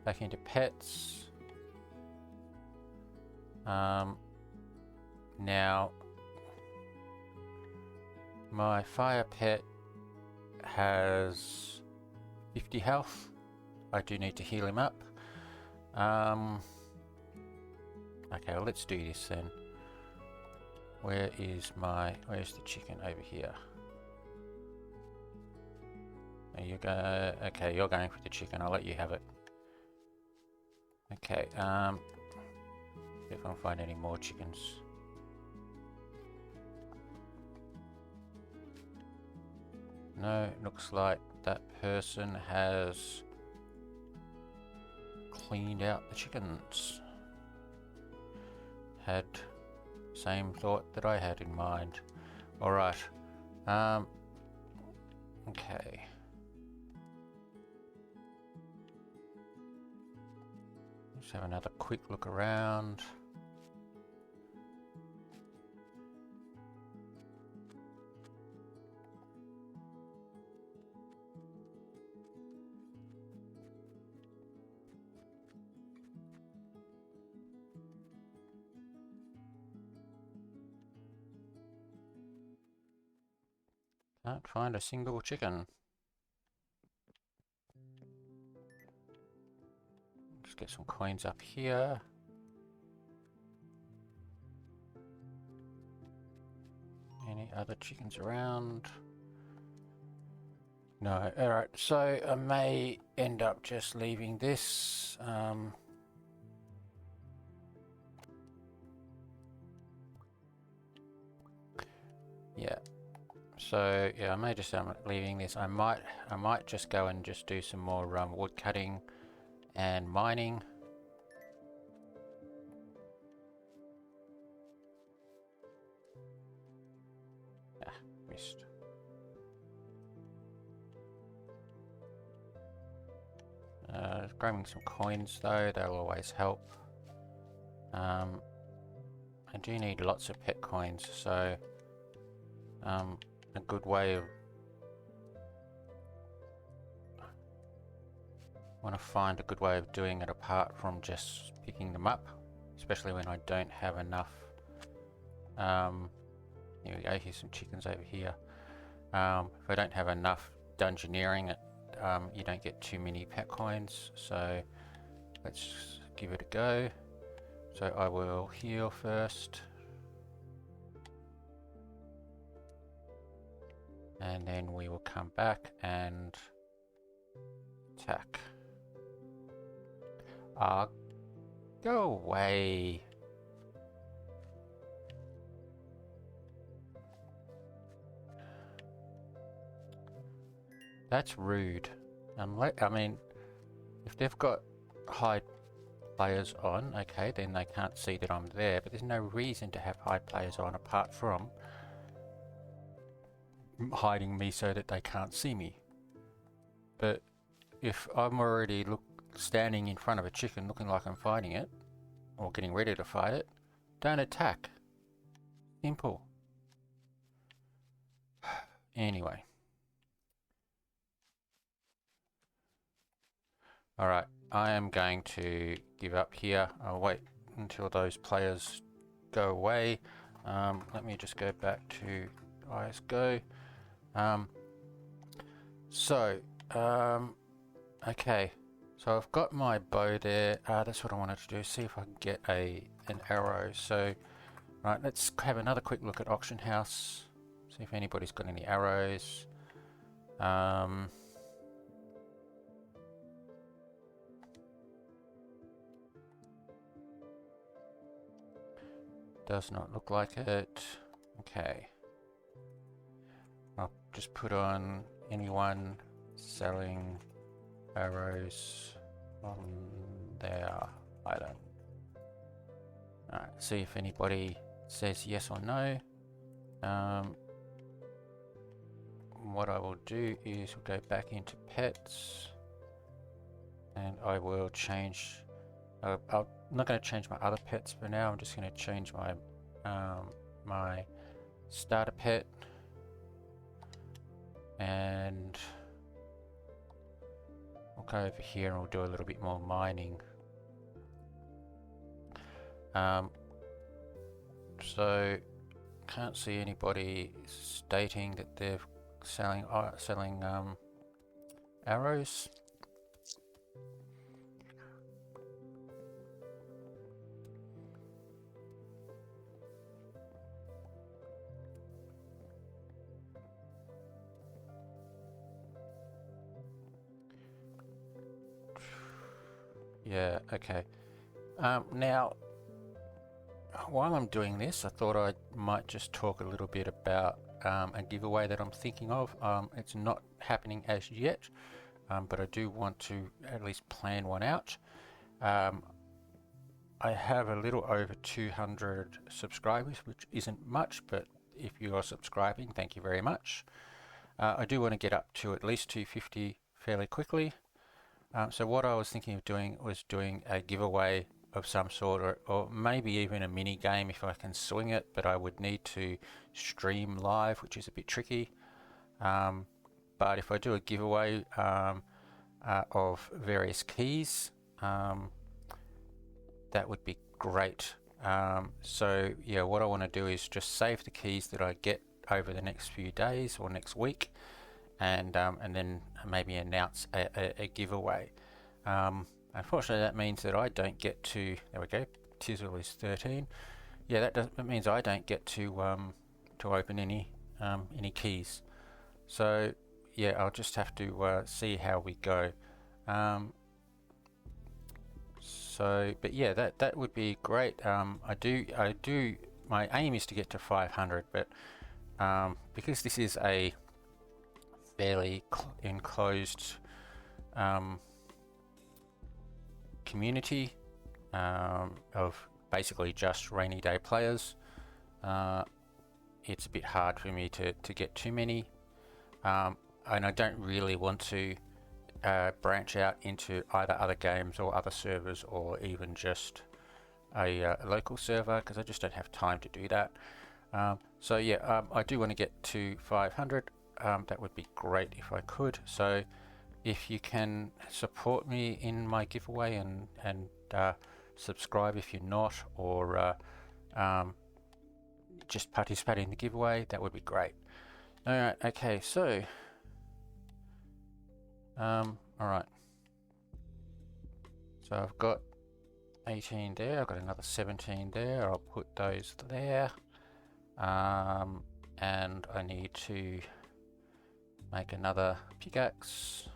back into pets. Now, my fire pet has 50 health. I do need to heal him up. Okay, well, let's do this then. Where's the chicken? Over here. Okay, you're going for the chicken. I'll let you have it. Okay, see if I can find any more chickens. No, it looks like that person has cleaned out the chickens. Had same thought that I had in mind. Alright. Okay. Let's have another quick look around. Can't find a single chicken. Just get some coins up here. Any other chickens around? No. Alright, so I may end up just leaving this. Yeah. So yeah, I may just leaving this. I might just go and just do some more wood cutting and mining. Ah, missed. Grabbing some coins though, they'll always help. I do need lots of pet coins, so a good way of want to find a good way of doing it apart from just picking them up, especially when I don't have enough. Here we go, here's some chickens over here. If I don't have enough dungeoneering, you don't get too many pet coins, so let's give it a go. So I will heal first. And then we will come back and attack. Go away. That's rude. I mean, if they've got high players on. Okay, then they can't see that I'm there, but there's no reason to have hide players on apart from hiding me so that they can't see me. But if I'm already standing in front of a chicken looking like I'm fighting it, or getting ready to fight it, don't attack. Simple. Anyway. Alright, I am going to give up here. I'll wait until those players go away. Let me just go back to ISGO. Okay. So I've got my bow there. That's what I wanted to do. See if I can get an arrow. So, right, let's have another quick look at Auction House. See if anybody's got any arrows. Does not look like it. Okay. I'll just put on anyone selling arrows on their item. Alright, see if anybody says yes or no. What I will do is we'll go back into pets and I will change. I'm not going to change my other pets for now. I'm just going to change my my starter pet, and we'll go over here and we'll do a little bit more mining. So can't see anybody stating that they're selling arrows. Yeah, okay. Now, while I'm doing this, I thought I might just talk a little bit about a giveaway that I'm thinking of. It's not happening as yet, but I do want to at least plan one out. I have a little over 200 subscribers, which isn't much, but if you are subscribing, thank you very much. I do want to get up to at least 250 fairly quickly. So what I was thinking of doing was doing a giveaway of some sort, or maybe even a mini game if I can swing it, but I would need to stream live, which is a bit tricky. But if I do a giveaway of various keys, that would be great. So yeah, what I want to do is just save the keys that I get over the next few days or next week, and then maybe announce a giveaway. Unfortunately, that means that I don't get to. There we go. Tizzle is 13. Yeah, that means I don't get to open any keys. So yeah, I'll just have to see how we go. But yeah, that would be great. I do. My aim is to get to 500, but because this is a fairly enclosed community of basically just rainy day players, it's a bit hard for me to get too many, and I don't really want to branch out into either other games or other servers, or even just a local server, because I just don't have time to do that. So yeah, I do want to get to 500. That would be great if I could. So if you can support me in my giveaway and subscribe if you're not, or just participate in the giveaway, that would be great. Alright, okay, so alright, so I've got 18 there, I've got another 17 there, I'll put those there, and I need to make another pickaxe,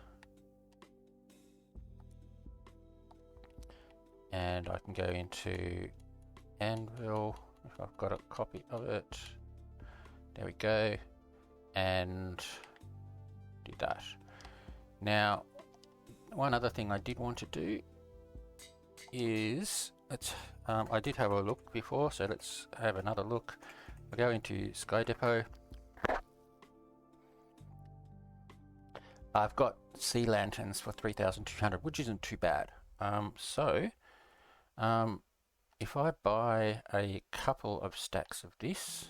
and I can go into Anvil if I've got a copy of it. There we go, and do that. Now, one other thing I did want to do is, I did have a look before, so let's have another look. I'll go into Sky Depot. I've got sea lanterns for 3,200, which isn't too bad. If I buy a couple of stacks of this,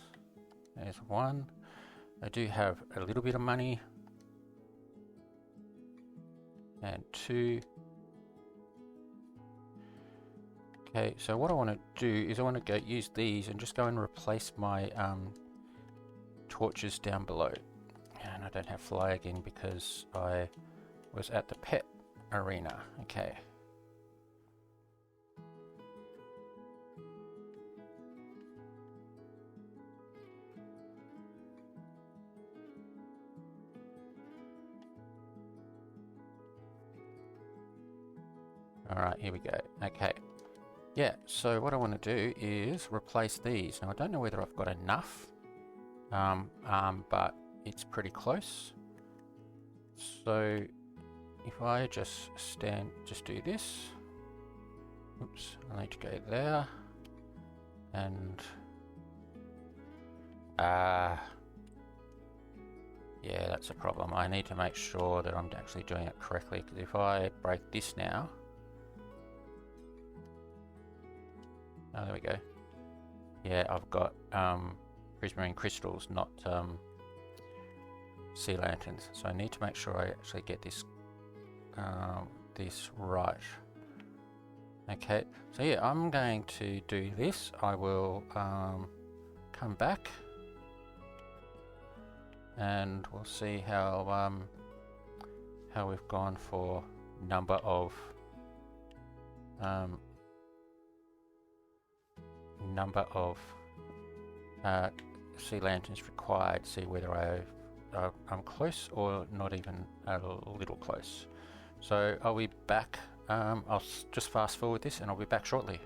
there's one. I do have a little bit of money. And 2. Okay, so what I want to do is I want to go use these and just go and replace my torches down below. And I don't have fly again because I was at the pet arena. Okay. Alright, here we go. Okay. Yeah, so what I want to do is replace these. Now I don't know whether I've got enough, but it's pretty close. So if I just do this. Oops, I need to go there. And yeah, that's a problem. I need to make sure that I'm actually doing it correctly, because if I break this now, oh, there we go. Yeah, I've got prismarine crystals, not sea lanterns. So I need to make sure I actually get this this right. Okay, so yeah, I'm going to do this. I will come back and we'll see how we've gone for number of sea lanterns required, see whether I'm close or not even a little close. So I'll be back. I'll just fast forward this and I'll be back shortly.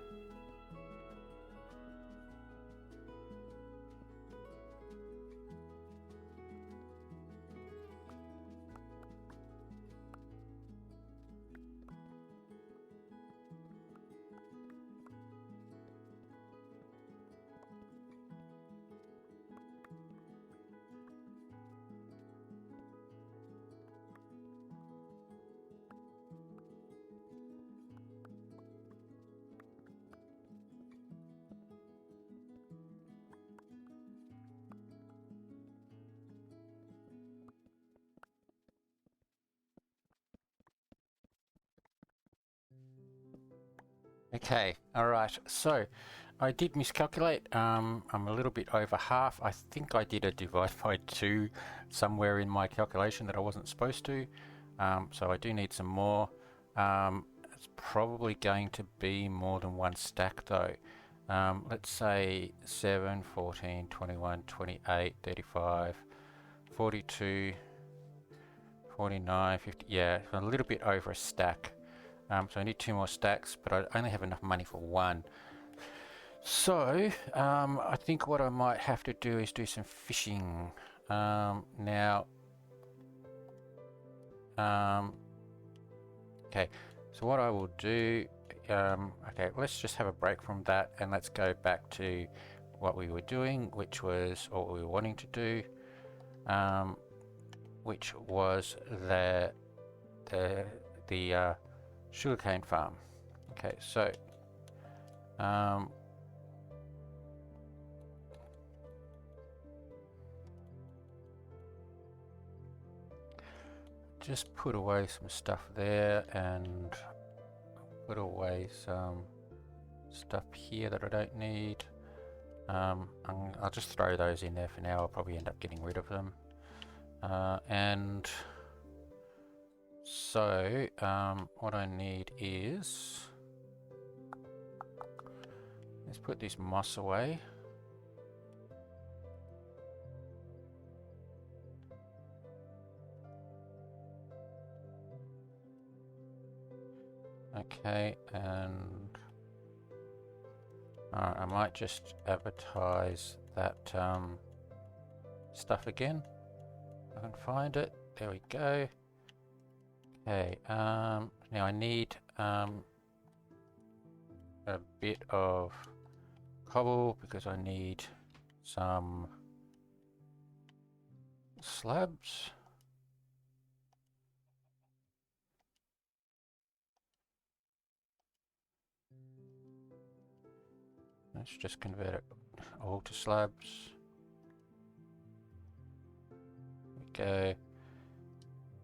Okay, alright, so I did miscalculate. I'm a little bit over half. I think I did a divide by 2 somewhere in my calculation that I wasn't supposed to. So I do need some more. It's probably going to be more than 1 stack though. Let's say 7, 14, 21, 28, 35, 42, 49, 50. Yeah, a little bit over a stack. So I need 2 more stacks, but I only have enough money for 1. So I think what I might have to do is do some fishing. Okay, so what I will do, okay, let's just have a break from that and let's go back to what we were doing, which was, or what we were wanting to do, which was the sugarcane farm. Okay, so just put away some stuff there and put away some stuff here that I don't need. I'll just throw those in there for now. I'll probably end up getting rid of them. And so what I need is, let's put this moss away. Okay, and I might just advertise that stuff again. I can find it. There we go. Okay, now I need a bit of cobble because I need some slabs. Let's just convert it all to slabs. There we go.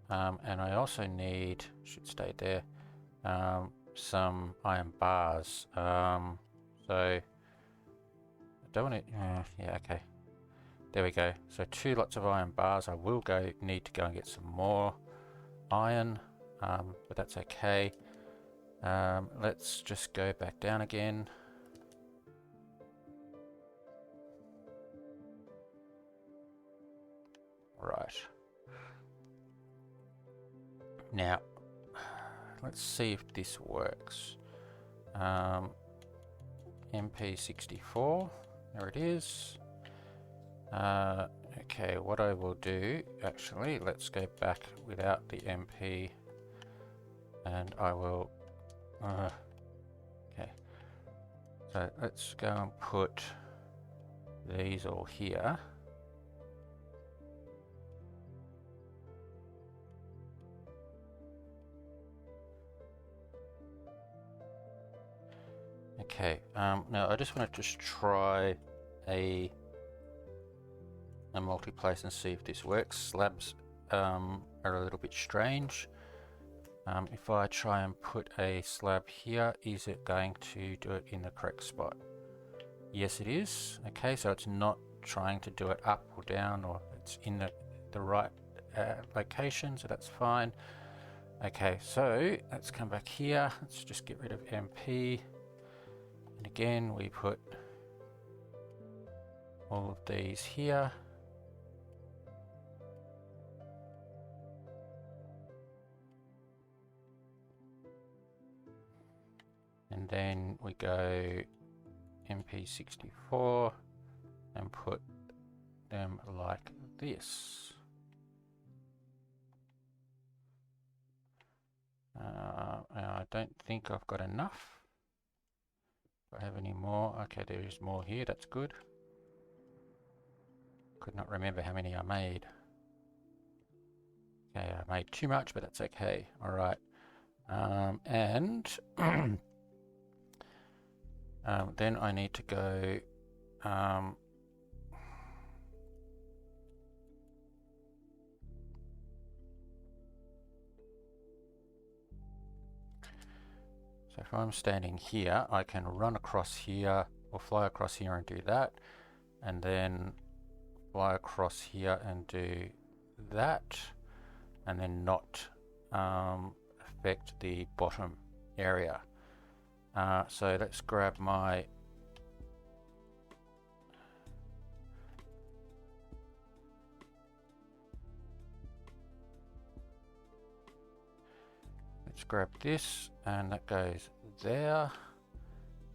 And I also need, should stay there, some iron bars. So I don't want to, yeah, okay. There we go. So 2 lots of iron bars. I will need to go and get some more iron, but that's okay. Let's just go back down again. Right. Now, let's see if this works. MP64, there it is. Okay, what I will do, actually, let's go back without the MP, and I will, okay, so let's go and put these all here. Okay, now I just want to try a multi-place and see if this works. Slabs are a little bit strange. If I try and put a slab here, is it going to do it in the correct spot? Yes, it is. Okay, so it's not trying to do it up or down, or it's in the right location, so that's fine. Okay, so let's come back here. Let's just get rid of MP. And again, we put all of these here. And then we go MP64 and put them like this. I don't think I've got enough. Do I have any more? Okay, there is more here, that's good. Could not remember how many I made. Okay, I made too much, but that's okay. Alright. And then I need to go so if I'm standing here, I can run across here or fly across here and do that, and then fly across here and do that, and then not affect the bottom area. So let's grab my grab this, and that goes there,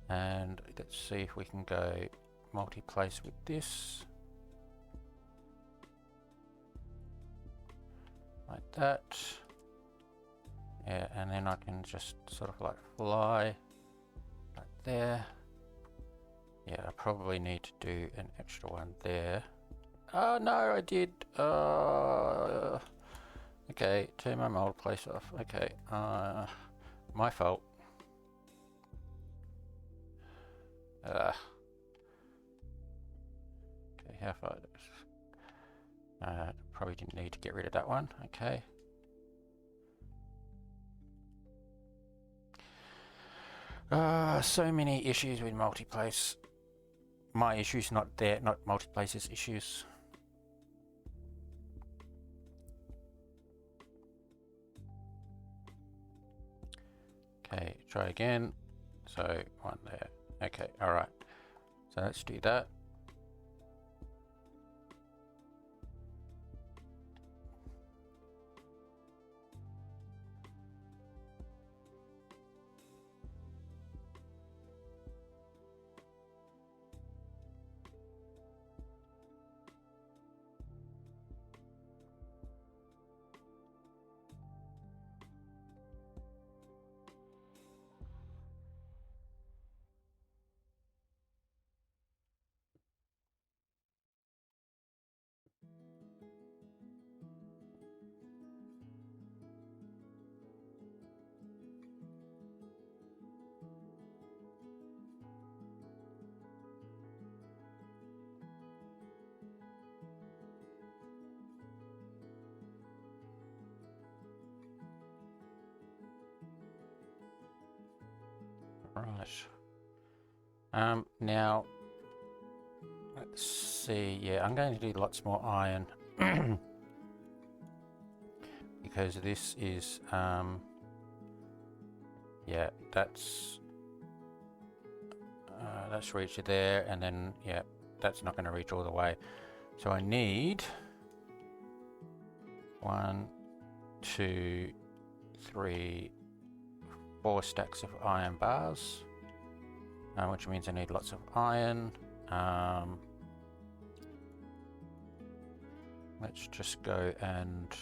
and let's see if we can go multi-place with this like that. Yeah, and then I can just sort of like fly like there. Yeah, I probably need to do an extra one there. Oh no, I did. Okay, turn my multi-place off. Okay, my fault. Okay, how far is this? Probably didn't need to get rid of that one. Okay. So many issues with multi-place. My issues, not multi-place's issues. Okay, try again. So one there. Okay, all right. So let's do that. Right. Now, let's see. Yeah, I'm going to do lots more iron because this is yeah, that's reached there, and then yeah, that's not going to reach all the way. So I need 1, 2, 3, 4 stacks of iron bars, which means I need lots of iron. Let's just go and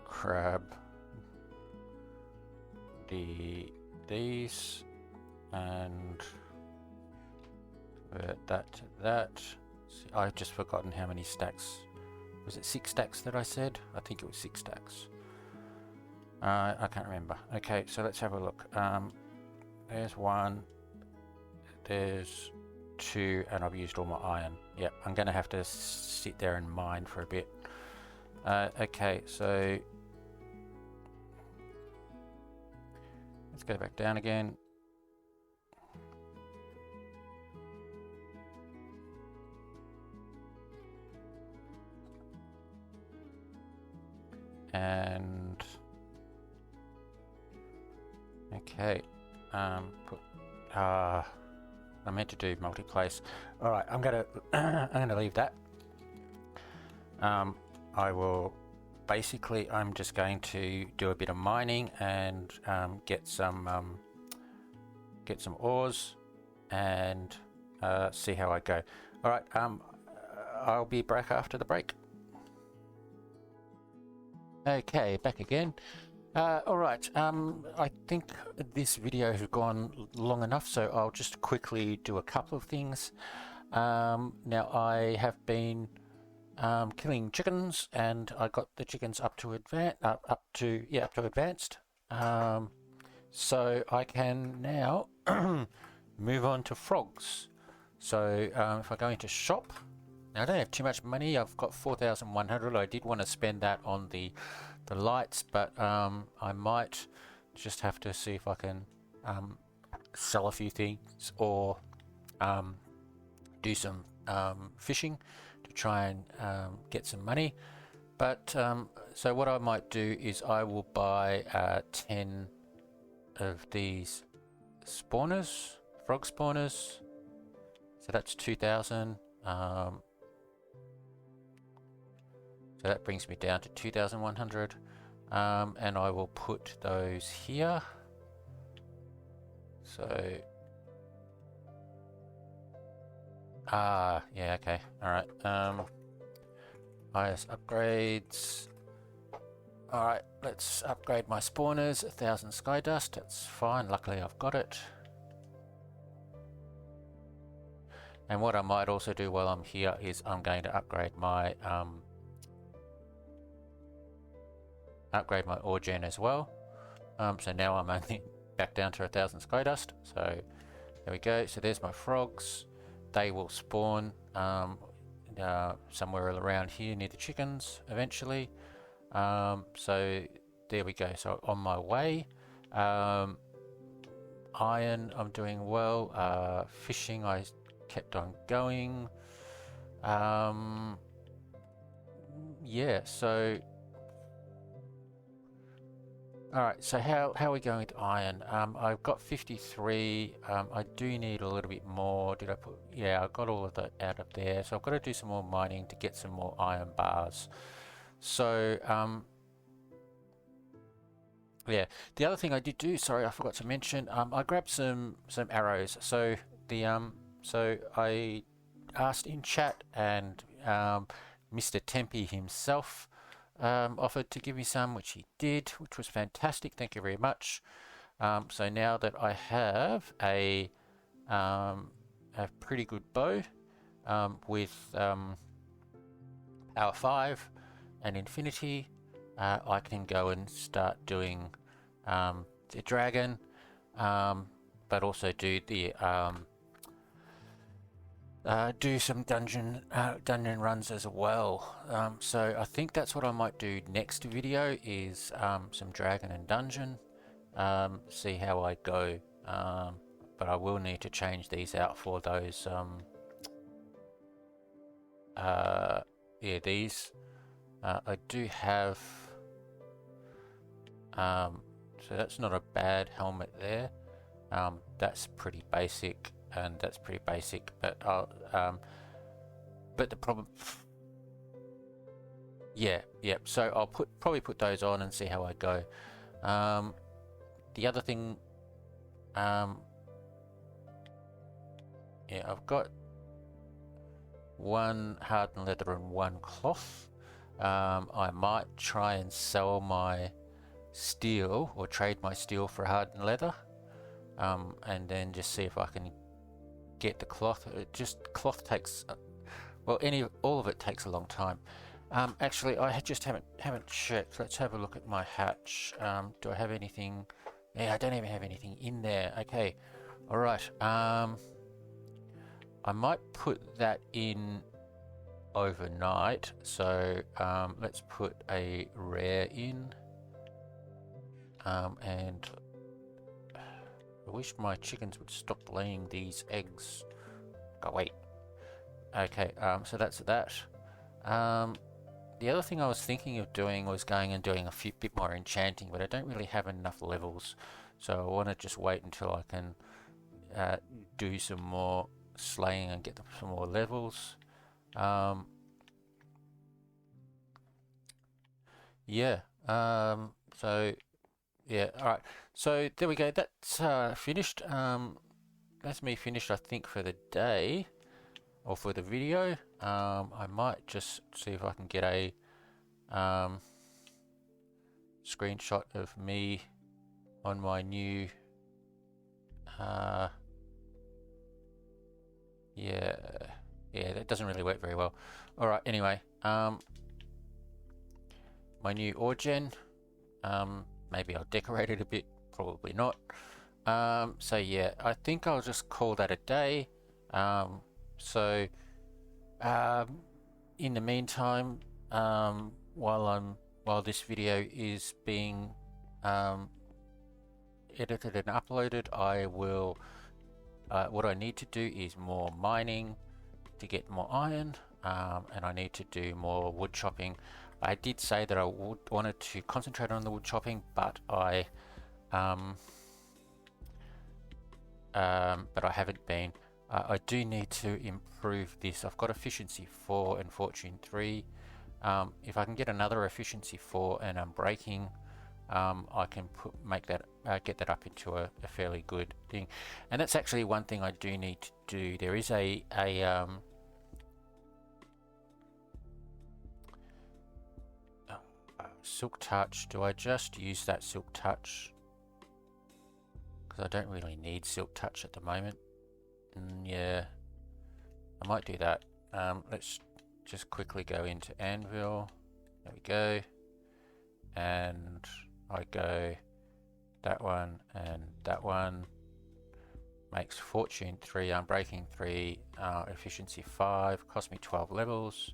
grab these and convert that to that. See, I've just forgotten how many stacks. Was it 6 stacks that I said? I think it was 6 stacks. I can't remember. Okay, so let's have a look. There's 1, there's 2, and I've used all my iron. Yep, I'm going to have to sit there and mine for a bit. Okay, so let's go back down again. And okay, I meant to do multi-place. All right, I'm gonna leave that. I will basically, I'm just going to do a bit of mining and get some ores and see how I go. All right, I'll be back after the break. Okay, back again. Alright, I think this video has gone long enough, so I'll just quickly do a couple of things. Now I have been killing chickens, and I got the chickens up to advanced. So I can now move on to frogs. So if I go into shop, now I don't have too much money. I've got 4,100. I did want to spend that on the lights, but I might just have to see if I can sell a few things or do some fishing to try and get some money. But so what I might do is I will buy 10 of these spawners, frog spawners. So that's 2,000. So that brings me down to 2,100, and I will put those here. So, yeah, okay, all right. IS upgrades. All right, let's upgrade my spawners. 1,000 sky dust. That's fine. Luckily, I've got it. And what I might also do while I'm here is I'm going to upgrade my ore gen as well. So now I'm only back down to 1,000 sky dust. So there we go. So there's my frogs. They will spawn somewhere around here near the chickens eventually. So there we go. So on my way. Iron, I'm doing well. Fishing, I kept on going. Yeah, so alright, so how are we going with iron? I've got 53. I do need a little bit more. Did I put? Yeah, I got all of that out of there. So I've got to do some more mining to get some more iron bars. So yeah, the other thing I did do, sorry, I forgot to mention, I grabbed some arrows. So the so I asked in chat, and Mr. Tempe himself offered to give me some, which he did, which was fantastic. Thank you very much. So now that I have a pretty good bow with power 5 and infinity, I can go and start doing the dragon, but also do the do some dungeon runs as well. So I think that's what I might do next video is some dragon and dungeon. See how I go. But I will need to change these out for those. Yeah, these. I do have. So that's not a bad helmet there. That's pretty basic, and that's pretty basic. But but the problem. Yeah. So I'll probably put those on and see how I go. The other thing. Yeah, I've got one hardened leather and one cloth. I might try and sell my steel or trade my steel for hardened leather, and then just see if I can get the cloth. Cloth takes well, all of it takes a long time. Actually, I just haven't checked. Let's have a look at my hatch. Do I have anything? Yeah, I don't even have anything in there. Okay, all right. I might put that in overnight. So let's put a rare in. And I wish my chickens would stop laying these eggs. Oh wait. Okay, so that's that. The other thing I was thinking of doing was going and doing a bit more enchanting, but I don't really have enough levels, so I want to just wait until I can do some more slaying and get some more levels. Yeah. So yeah. All right. So there we go. That's finished. That's me finished, I think, for the day or for the video. I might just see if I can get a screenshot of me on my new yeah, that doesn't really work very well. All right, anyway, my new Orgen, maybe I'll decorate it a bit, probably not. So yeah, I think I'll just call that a day. So in the meantime, while this video is being edited and uploaded, I will what I need to do is more mining to get more iron, and I need to do more wood chopping. I did say that I wanted to concentrate on the wood chopping, but I haven't been. I do need to improve this. I've got efficiency 4 and fortune 3. If I can get another efficiency 4 and unbreaking, I can get that up into a fairly good thing. And that's actually one thing I do need to do. There is a silk touch. Do I just use that silk touch? Because I don't really need silk touch at the moment. Yeah, I might do that. Let's just quickly go into Anvil. There we go. And I go that one and that one. Makes fortune 3, unbreaking 3, efficiency 5, cost me 12 levels.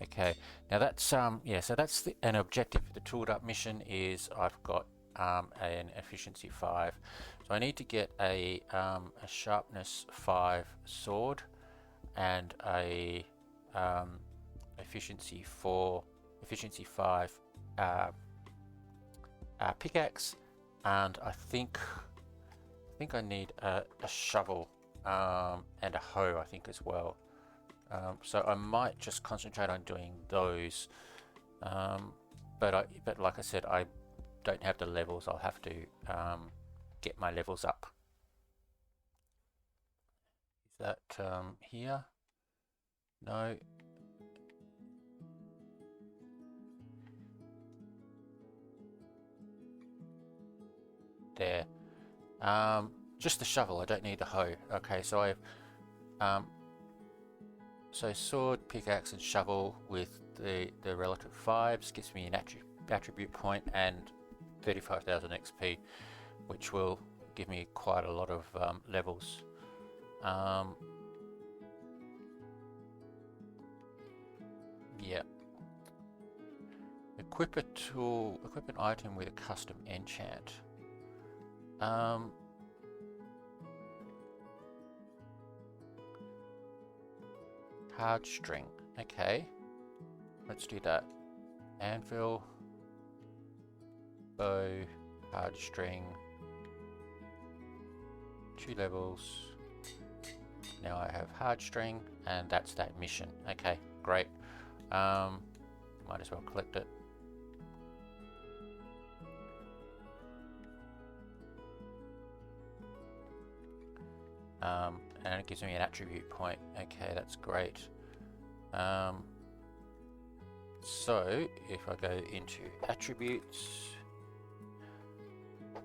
Okay, now that's yeah, so that's an objective for the tooled up mission is I've got an efficiency 5. So I need to get a sharpness 5 sword and a efficiency 5 pickaxe, and I think I need a shovel and a hoe, I think, as well. So I might just concentrate on doing those, but like I said, I don't have the levels. I'll have to get my levels up. Is that here? No. There. Just the shovel. I don't need the hoe. Okay, so I've so sword, pickaxe, and shovel with the relative 5s gives me an attribute point and 35,000 XP, which will give me quite a lot of levels. Yeah. Equip a tool, equip an item with a custom enchant. Hard string. Okay. Let's do that. Anvil, bow, hard string. 2 levels. Now I have hard string, and that's that mission. Okay, great. Might as well collect it. And it gives me an attribute point. Okay, that's great. So if I go into attributes,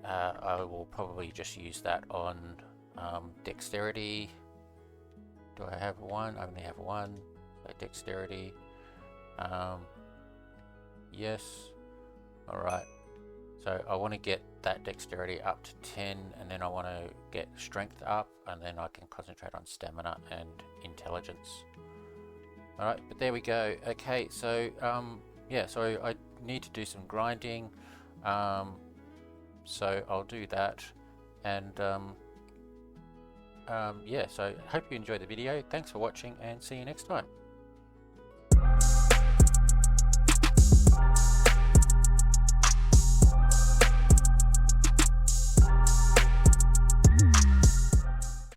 I will probably just use that on dexterity. Do I have one? I only have one. So dexterity. Yes. Alright. So I want to get that dexterity up to 10, and then I want to get strength up, and then I can concentrate on stamina and intelligence. Alright, but there we go. Okay, so yeah, so I need to do some grinding. So I'll do that, and yeah, so I hope you enjoyed the video. Thanks for watching, and see you next time.